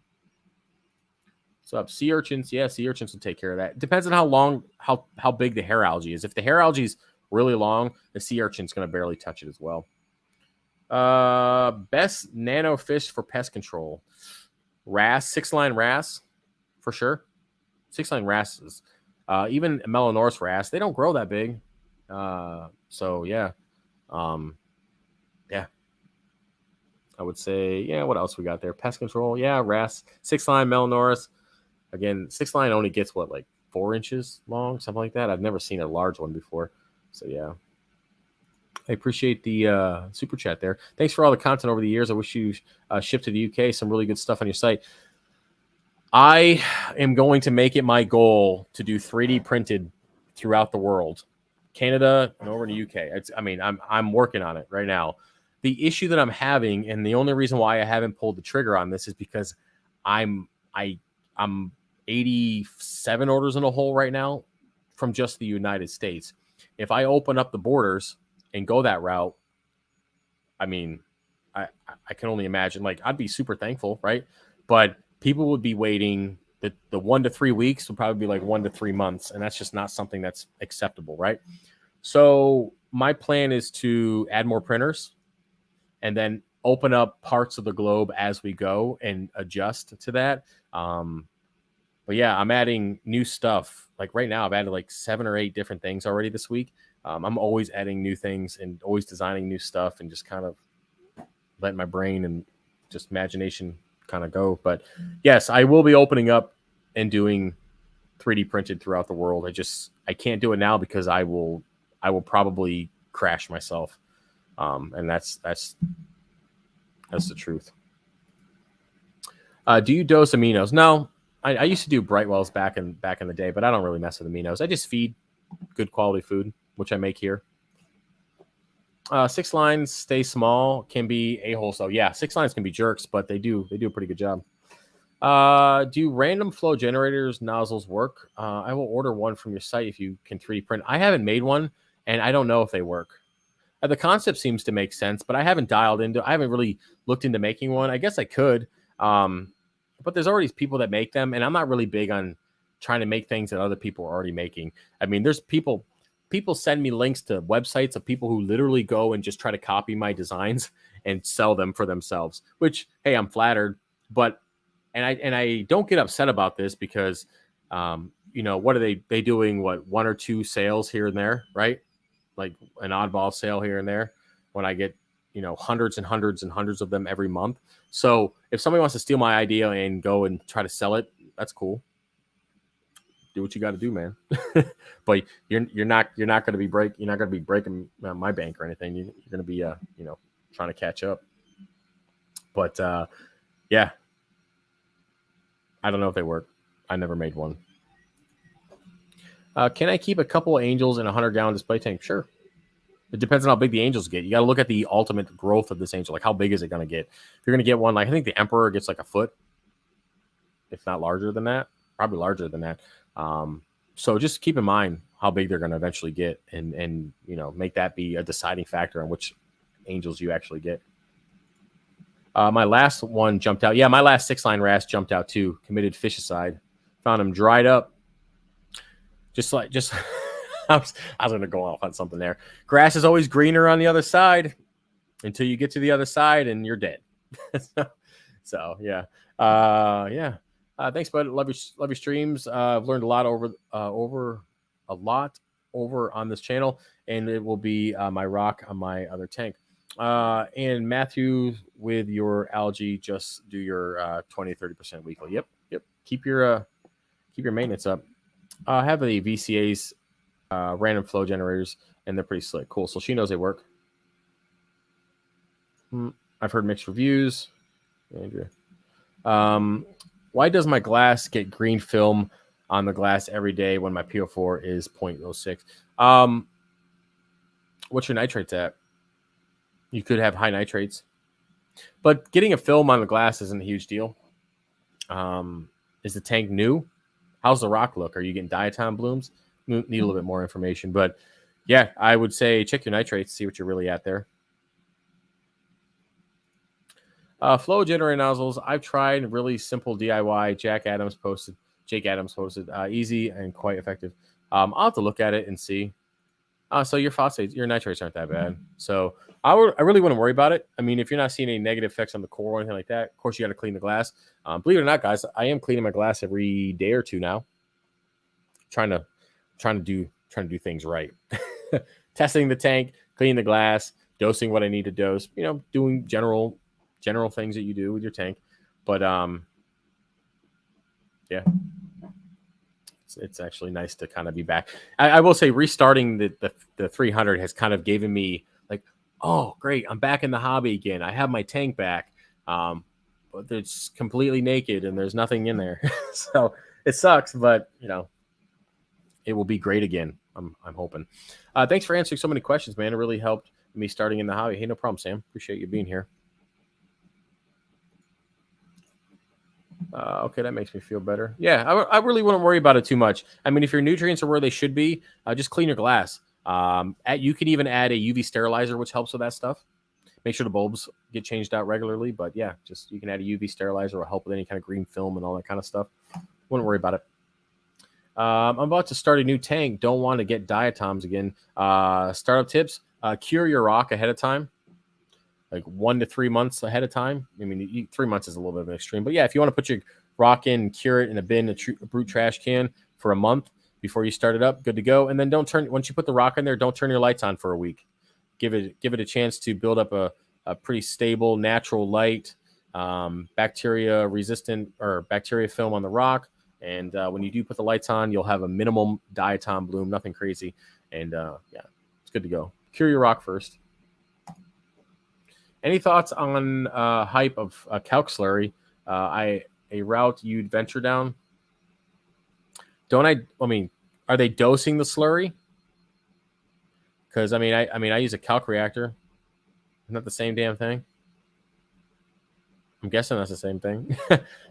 So sea urchins, yeah, sea urchins will take care of that. It depends on how big the hair algae is. If the hair algae is really long, the sea urchin's going to barely touch it as well. Best nano fish for pest control. Wrasse, 6-line wrasse, for sure. 6-line wrasses. Even Melanoris wrasse, they don't grow that big. So yeah. Yeah. I would say, yeah, what else we got there? Pest control, yeah, wrasse. 6-line Melanoris. Again, 6-line only gets like 4 inches long, something like that. I've never seen a large one before. So yeah. I appreciate the super chat there. Thanks for all the content over the years. I wish you shipped to the UK. Some really good stuff on your site. I am going to make it my goal to do 3D printed throughout the world, Canada and over in the UK. I'm working on it right now. The issue that I'm having, and the only reason why I haven't pulled the trigger on this, is because I'm 87 orders in a hole right now from just the United States. If I open up the borders and go that route, I mean, I can only imagine. Like, I'd be super thankful, right? But people would be waiting. The 1 to 3 weeks would probably be like 1 to 3 months, and that's just not something that's acceptable, right? So my plan is to add more printers and then open up parts of the globe as we go and adjust to that. But yeah, I'm adding new stuff. Like right now, I've added like 7 or 8 different things already this week. I'm always adding new things and always designing new stuff and just kind of letting my brain and just imagination kind of go. But yes, I will be opening up and doing 3D printed throughout the world. I can't do it now because I will probably crash myself. And that's the truth. Do you dose aminos? No, I used to do Brightwells back in the day, but I don't really mess with aminos. I just feed good quality food, which I make here. 6 lines stay small, can be a-holes though. Yeah, 6 lines can be jerks, but they do a pretty good job. Do random flow generators nozzles work? I will order one from your site if you can 3D print. I haven't made one, and I don't know if they work. The concept seems to make sense, but I haven't dialed into. I haven't really looked into making one. I guess I could, but there's already people that make them, and I'm not really big on trying to make things that other people are already making. I mean, there's people send me links to websites of people who literally go and just try to copy my designs and sell them for themselves. Which, hey, I'm flattered, but and I don't get upset about this because, what are they doing? What, 1 or 2 sales here and there, right? Like an oddball sale here and there when I get, hundreds and hundreds and hundreds of them every month. So if somebody wants to steal my idea and go and try to sell it, that's cool. Do what you got to do, man. But you're not going to be breaking my bank or anything. You're going to be trying to catch up. But yeah, I don't know if they work. I never made one. Can I keep a couple of angels in a 100-gallon display tank? Sure. It depends on how big the angels get. You got to look at the ultimate growth of this angel. Like, how big is it going to get? If you're going to get one, like I think the Emperor gets like a foot, if not larger than that. Probably larger than that. So just keep in mind how big they're going to eventually get, and make that be a deciding factor on which angels you actually get. My last one jumped out. Yeah, my last 6-line wrasse jumped out too. Committed fishicide. Found him dried up. Just I was going to go off on something there. Grass is always greener on the other side until you get to the other side and you're dead. So yeah. Thanks, bud. Love your streams. I've learned a lot over on this channel, and it will be my rock on my other tank. And Matthew, with your algae, just do your 20-30% weekly. Yep. Keep your maintenance up. I have the VCA's random flow generators, and they're pretty slick. Cool. So she knows they work. I've heard mixed reviews. Andrew. Why does my glass get green film on the glass every day when my PO4 is 0.06? What's your nitrates at? You could have high nitrates, but getting a film on the glass isn't a huge deal. Is the tank new? How's the rock look? Are you getting diatom blooms? Need a little bit more information, but yeah, I would say check your nitrates, see what you're really at there. Flow generator nozzles. I've tried really simple DIY. Jake Adams posted. Easy and quite effective. I'll have to look at it and see. So your phosphates, your nitrates aren't that bad. So I really wouldn't worry about it. I mean, if you're not seeing any negative effects on the core or anything like that, of course you got to clean the glass. Believe it or not, guys, I am cleaning my glass every day or two now. Trying to do things right. Testing the tank, cleaning the glass, dosing what I need to dose. Doing general things that you do with your tank. But yeah. It's actually nice to kind of be back. I will say restarting the 300 has kind of given me like, oh, great, I'm back in the hobby again. I have my tank back, but it's completely naked and there's nothing in there. So it sucks, but it will be great again. I'm hoping. Thanks for answering so many questions, man. It really helped me starting in the hobby. Hey, no problem, Sam. Appreciate you being here. Okay, that makes me feel better. Yeah, I really wouldn't worry about it too much. I mean, if your nutrients are where they should be, just clean your glass. You can even add a UV sterilizer, which helps with that stuff. Make sure the bulbs get changed out regularly. But yeah, you can add a UV sterilizer or help with any kind of green film and all that kind of stuff. Wouldn't worry about it. I'm about to start a new tank. Don't want to get diatoms again. Startup tips: cure your rock ahead of time. Like 1 to 3 months ahead of time. I mean, 3 months is a little bit of an extreme, but yeah, if you want to put your rock in, cure it in a bin, a brute trash can for a month before you start it up, good to go. And then once you put the rock in there, don't turn your lights on for a week. Give it a chance to build up a pretty stable, natural light, bacteria resistant or bacteria film on the rock. And when you do put the lights on, you'll have a minimum diatom bloom, nothing crazy. And yeah, it's good to go. Cure your rock first. Any thoughts on hype of calc slurry? A route you'd venture down? I mean, are they dosing the slurry? Because I use a calc reactor. Isn't that the same damn thing? I'm guessing that's the same thing.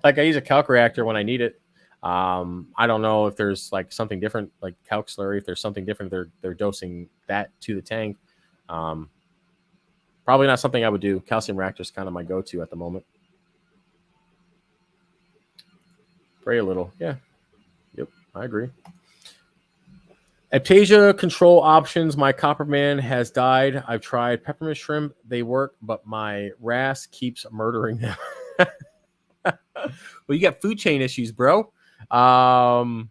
Like I use a calc reactor when I need it. I don't know if there's like something different, like calc slurry. If there's something different, they're dosing that to the tank. Probably not something I would do. Calcium reactor is kind of my go-to at the moment. Pray a little, yeah. Yep, I agree. Aptasia control options. My Copperman has died. I've tried peppermint shrimp. They work, but my RAS keeps murdering them. Well, you got food chain issues, bro. Get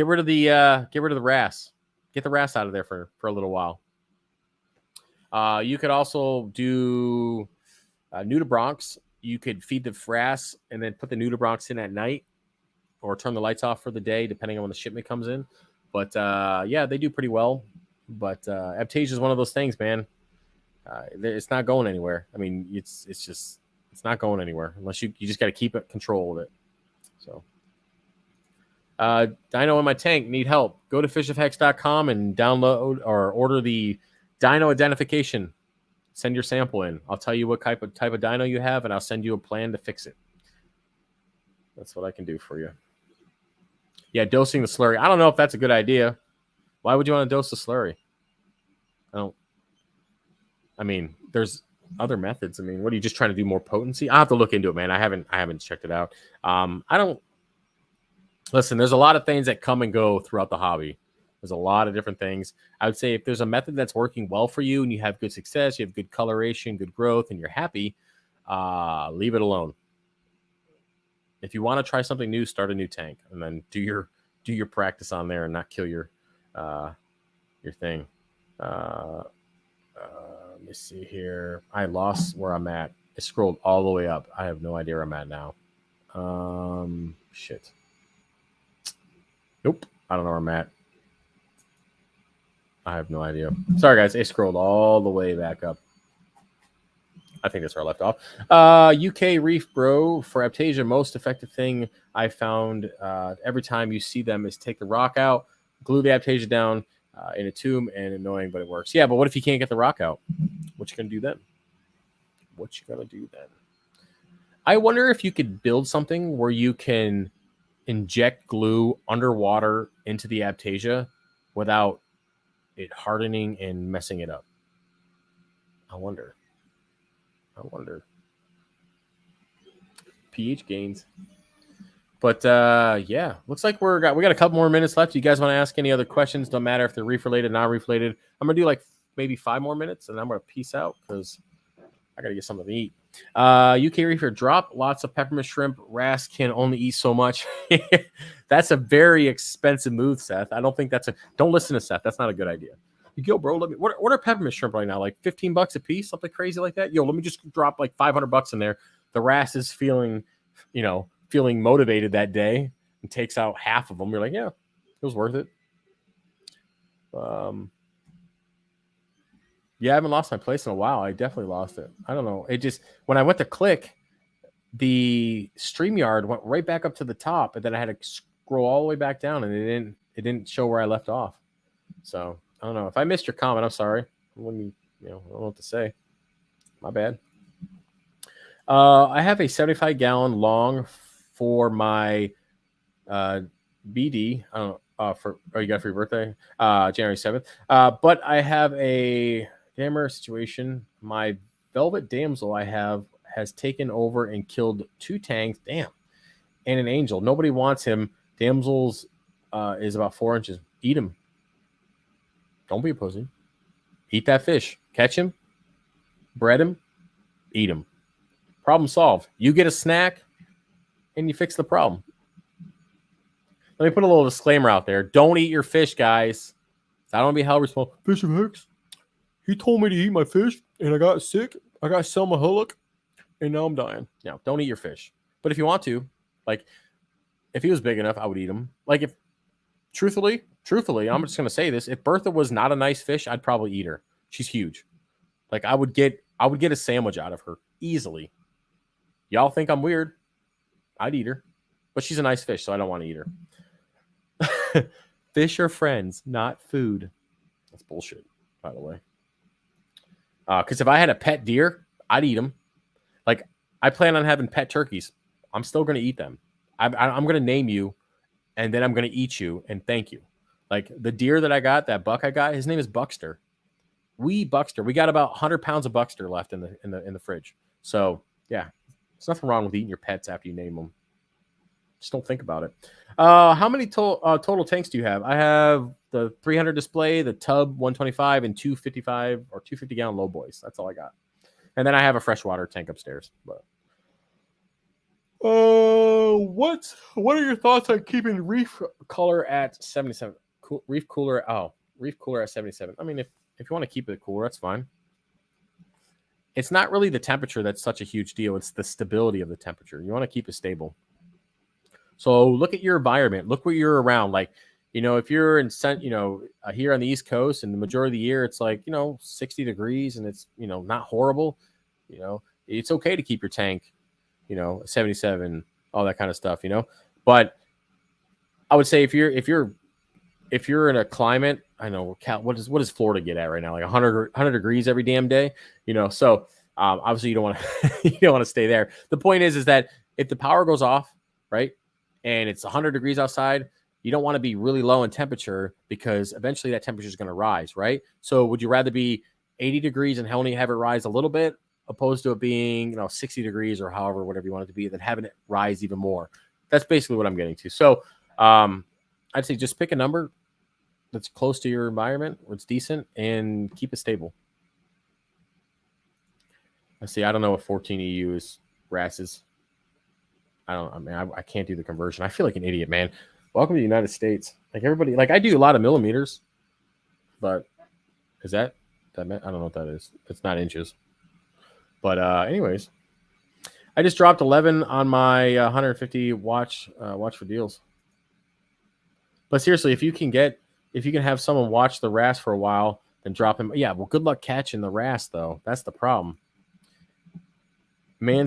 rid of the RAS. Get the RAS out of there for a little while. You could also do nudibranchs. You could feed the RAS and then put the nudibranchs in at night, or turn the lights off for the day, depending on when the shipment comes in. But yeah, they do pretty well. But Aptasia is one of those things, man. It's not going anywhere. I mean, it's not going anywhere unless you just got to keep control of it. So, Dino in my tank, need help. Go to fishofhex.com and download or order the Dino identification. Send your sample in. I'll tell you what type of dino you have, and I'll send you a plan to fix it. That's what I can do for you. Yeah, dosing the slurry. I don't know if that's a good idea. Why would you want to dose the slurry? I mean, there's other methods. I mean, what are you just trying to do, more potency? I'll have to look into it, man. I haven't checked it out. Listen, there's a lot of things that come and go throughout the hobby. There's a lot of different things. I would say if there's a method that's working well for you and you have good success, you have good coloration, good growth, and you're happy, leave it alone. If you want to try something new, start a new tank and then do your practice on there and not kill your thing. Let me see here. I lost where I'm at. I scrolled all the way up. I have no idea where I'm at now. Shit. Nope. I don't know where I'm at. I have no idea. Sorry, guys. I scrolled all the way back up. I think that's where I left off. UK Reef Bro, for Aptasia, most effective thing I found every time you see them is take the rock out, glue the Aptasia down in a tomb, and annoying, but it works. Yeah, but what if you can't get the rock out? What you gonna do then? I wonder if you could build something where you can inject glue underwater into the Aptasia without it hardening and messing it up. I wonder. pH gains. But yeah, looks like we got a couple more minutes left. You guys want to ask any other questions? Don't matter if they're reef related, not reef related. I'm gonna do like maybe 5 more minutes, and I'm gonna peace out because I gotta get something to eat. UK Reefer drop lots of peppermint shrimp. RAS can only eat so much. That's a very expensive move, Seth. I don't think don't listen to Seth. That's not a good idea. Yo, bro, what are peppermint shrimp right now? Like $15 a piece, something crazy like that. Yo, let me just drop like $500 in there. The RAS is feeling motivated that day and takes out half of them. You're like, yeah, it was worth it. Yeah, I haven't lost my place in a while. I definitely lost it. I don't know. It just, when I went to click, the StreamYard went right back up to the top, and then I had to scroll all the way back down, and it didn't show where I left off. So I don't know. If I missed your comment, I'm sorry. I don't know what to say. My bad. I have a 75-gallon long for my BD. I don't know. You got for your birthday? January 7th. But I have a dammer situation. My velvet damsel has taken over and killed 2 tanks. Damn. And an angel. Nobody wants him. Damsels is about 4 inches. Eat him. Don't be a pussy. Eat that fish. Catch him. Bread him. Eat him. Problem solved. You get a snack and you fix the problem. Let me put a little disclaimer out there. Don't eat your fish, guys. I don't want to be held responsible. Fish of Hex. He told me to eat my fish, and I got sick. I got salmonella, and now I'm dying. No, don't eat your fish. But if you want to, like, if he was big enough, I would eat him. Like, if truthfully, I'm just gonna say this: if Bertha was not a nice fish, I'd probably eat her. She's huge. Like, I would get a sandwich out of her easily. Y'all think I'm weird? I'd eat her, but she's a nice fish, so I don't want to eat her. Fish are friends, not food. That's bullshit, by the way. Because if I had a pet deer, I'd eat them. Like, I plan on having pet turkeys. I'm still going to eat them. I'm going to name you, and then I'm going to eat you and thank you. Like the deer that I got, that buck I got, his name is Buckster. We eat Buckster. We got about 100 pounds of Buckster left in the fridge. So yeah, there's nothing wrong with eating your pets after you name them. Just don't think about it. How many total tanks do you have? I have the 300 display, the tub 125, and 255 or 250 gallon low boys. That's all I got. And then I have a freshwater tank upstairs. But what are your thoughts on keeping reef color at 77? Reef cooler at 77. I mean, if you want to keep it cooler, that's fine. It's not really the temperature that's such a huge deal. It's the stability of the temperature. You want to keep it stable. So look at your environment. Look what you're around. Like, if you're in, here on the East Coast, and the majority of the year it's like, 60 degrees, and it's, not horrible. It's okay to keep your tank, 77, all that kind of stuff. But I would say if you're in a climate, I know what does Florida get at right now? Like 100 degrees every damn day, So obviously you don't want to you don't want to stay there. The point is that if the power goes off, right, and it's 100 degrees outside, you don't want to be really low in temperature, because eventually that temperature is going to rise, right? So would you rather be 80 degrees and only have it rise a little bit, opposed to it being 60 degrees or however, whatever you want it to be, than having it rise even more? That's basically what I'm getting to. So I'd say just pick a number that's close to your environment, where it's decent, and keep it stable. Let's see. I don't know what 14 EU is. RASs. I can't do the conversion. I feel like an idiot, man. Welcome to the United States. Like everybody, like I do a lot of millimeters, but is that I don't know what that is. It's not inches. But anyways, I just dropped 11 on my 150 watch for deals. But seriously, if you can have someone watch the RAS for a while, then drop him. Yeah, well, good luck catching the RAS, though. That's the problem. Man,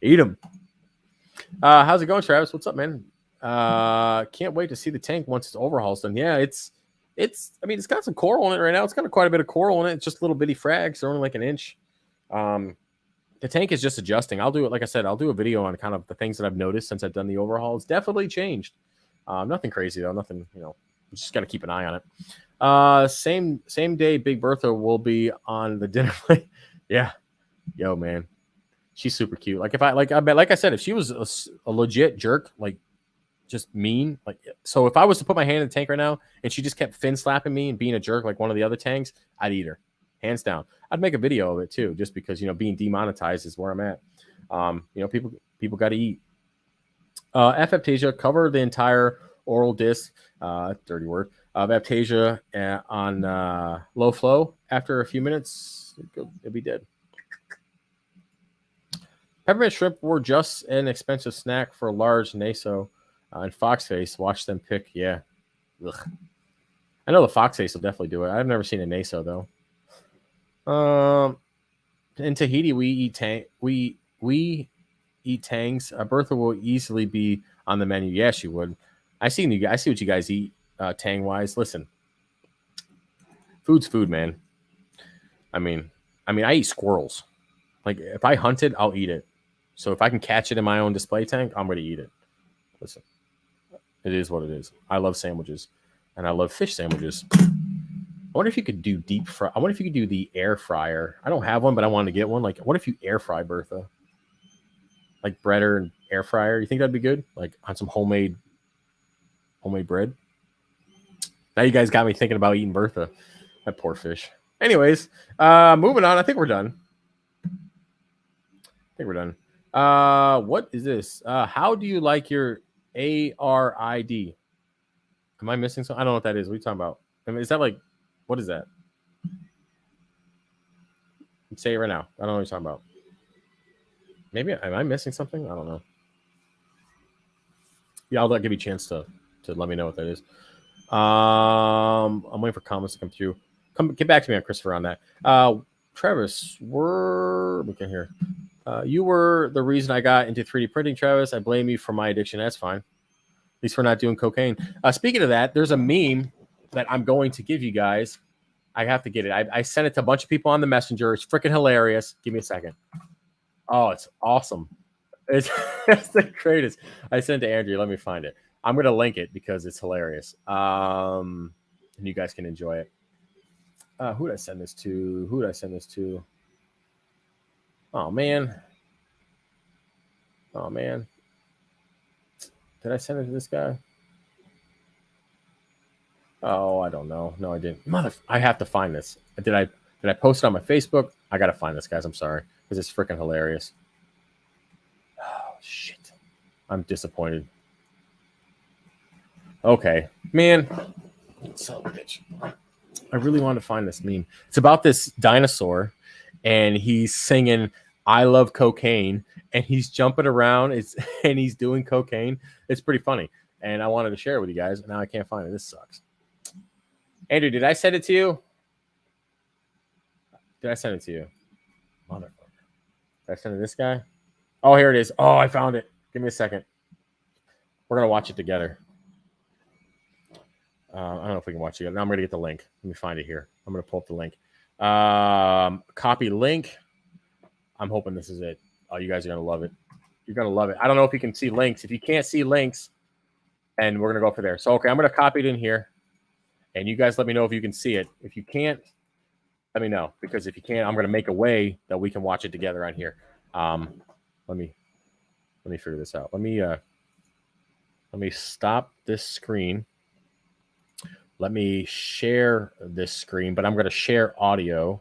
eat them. How's it going, Travis? What's up, man? Can't wait to see the tank once it's overhauled done. Yeah, it's got some coral in it right now. It's got quite a bit of coral in it. It's just little bitty frags. They're only like an inch. The tank is just adjusting. I'll do it. Like I said, I'll do a video on kind of the things that I've noticed since I've done the overhaul. It's definitely changed. Nothing crazy though. Nothing, just got to keep an eye on it. Same day, Big Bertha will be on the dinner plate. Yeah. Yo, man. She's super cute. Like I said, if she was a legit jerk, like just mean, like, so if I was to put my hand in the tank right now and she just kept fin slapping me and being a jerk like one of the other tanks, I'd eat her, hands down. I'd make a video of it too, just because, being demonetized is where I'm at. People got to eat. Aphasia, cover the entire oral disc, dirty word, of aphasia on low flow. After a few minutes, it'll be dead. Peppermint shrimp were just an expensive snack for large naso and foxface. Watch them pick. Yeah. Ugh. I know the foxface will definitely do it. I've never seen a naso though. In Tahiti, we eat tangs. Bertha will easily be on the menu. Yes, she would. I see what you guys eat tang wise. Listen, food's food, man. I mean, I eat squirrels. Like if I hunt it, I'll eat it. So if I can catch it in my own display tank, I'm going to eat it. Listen, it is what it is. I love sandwiches, and I love fish sandwiches. I wonder if you could do deep fry. I wonder if you could do the air fryer. I don't have one, but I wanted to get one. Like, what if you air fry Bertha? Like breader and air fryer. You think that'd be good? Like on some homemade bread. Now you guys got me thinking about eating Bertha. That poor fish. Anyways, moving on. I think we're done. What is this? How do you like your ARID? Am I missing something? I don't know what that is. What are you talking about? I mean, is that like, what is that? Say it right now. I don't know what you're talking about. Maybe, am I missing something? I don't know. Yeah, I'll give you a chance to let me know what that is. I'm waiting for comments to come through. Get back to me on Christopher on that. Travis, we can hear. You were the reason I got into 3D printing, Travis. I blame you for my addiction. That's fine. At least we're not doing cocaine. Speaking of that, there's a meme that I'm going to give you guys. I have to get it. I sent it to a bunch of people on the messenger. It's freaking hilarious. Give me a second. Oh, it's awesome. It's, it's the greatest. I sent it to Andrew. Let me find it. I'm going to link it because it's hilarious. And you guys can enjoy it. Who did I send this to? Who did I send this to? Oh, man. Oh, man. Did I send it to this guy? Oh, I don't know. No, I didn't. I have to find this. Did I post it on my Facebook? I got to find this, guys. I'm sorry. Because it's freaking hilarious. Oh, shit. I'm disappointed. Okay. Man. Son of a bitch. I really want to find this meme. It's about this dinosaur, and he's singing "I Love Cocaine," and he's jumping around. And he's doing cocaine. It's pretty funny, and I wanted to share it with you guys. And now I can't find it. This sucks. Andrew, did I send it to you? Did I send it to you? Motherfucker. Did I send it to this guy? Oh, here it is. Oh, I found it. Give me a second. We're gonna watch it together. I don't know if we can watch it. Now I'm going to get the link. Let me find it here. I'm going to pull up the link. Copy link. I'm hoping this is it. Oh, you guys are going to love it. You're going to love it. I don't know if you can see links. If you can't see links, and we're going to go for there. So, okay, I'm going to copy it in here. And you guys let me know if you can see it. If you can't, let me know. Because if you can't, I'm going to make a way that we can watch it together on here. Let me figure this out. Let me stop this screen. Let me share this screen, but I'm going to share audio.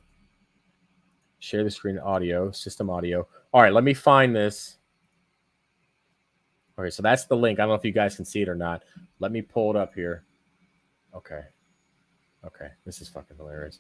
Share the screen audio, system audio. All right, let me find this. Okay, so that's the link. I don't know if you guys can see it or not. Let me pull it up here. Okay. Okay, this is fucking hilarious.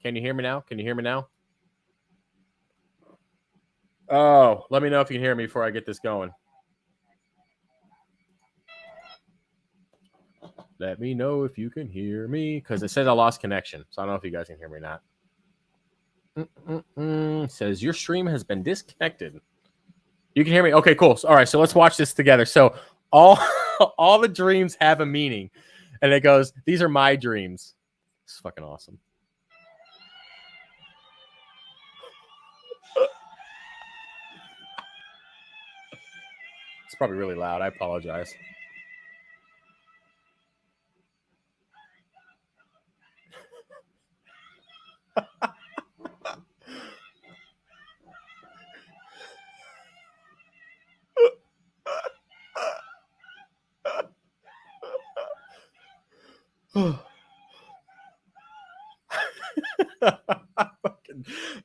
Can you hear me now? Can you hear me now? Oh, let me know if you can hear me before I get this going. Let me know if you can hear me, because it says I lost connection. So I don't know if you guys can hear me or not. Says your stream has been disconnected. You can hear me? Okay, cool. All right, so let's watch this together. So all the dreams have a meaning. And it goes, these are my dreams. It's fucking awesome. It's probably really loud. I apologize.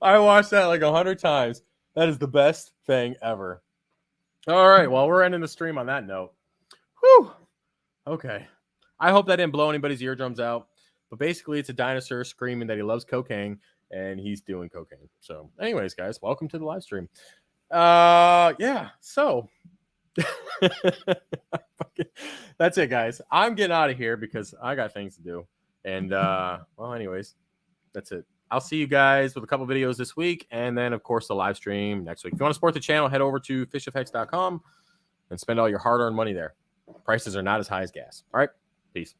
I watched that like 100 times. That is the best thing ever. All right, well, we're ending the stream on that note. Whew. Okay. I hope that didn't blow anybody's eardrums out. But basically, it's a dinosaur screaming that he loves cocaine, and he's doing cocaine. So, anyways, guys, welcome to the live stream. Yeah, so that's it, guys. I'm getting out of here because I got things to do. And well, anyways, that's it. I'll see you guys with a couple videos this week, and then of course the live stream next week. If you want to support the channel, head over to fishofhex.com and spend all your hard-earned money there. Prices are not as high as gas. All right, peace.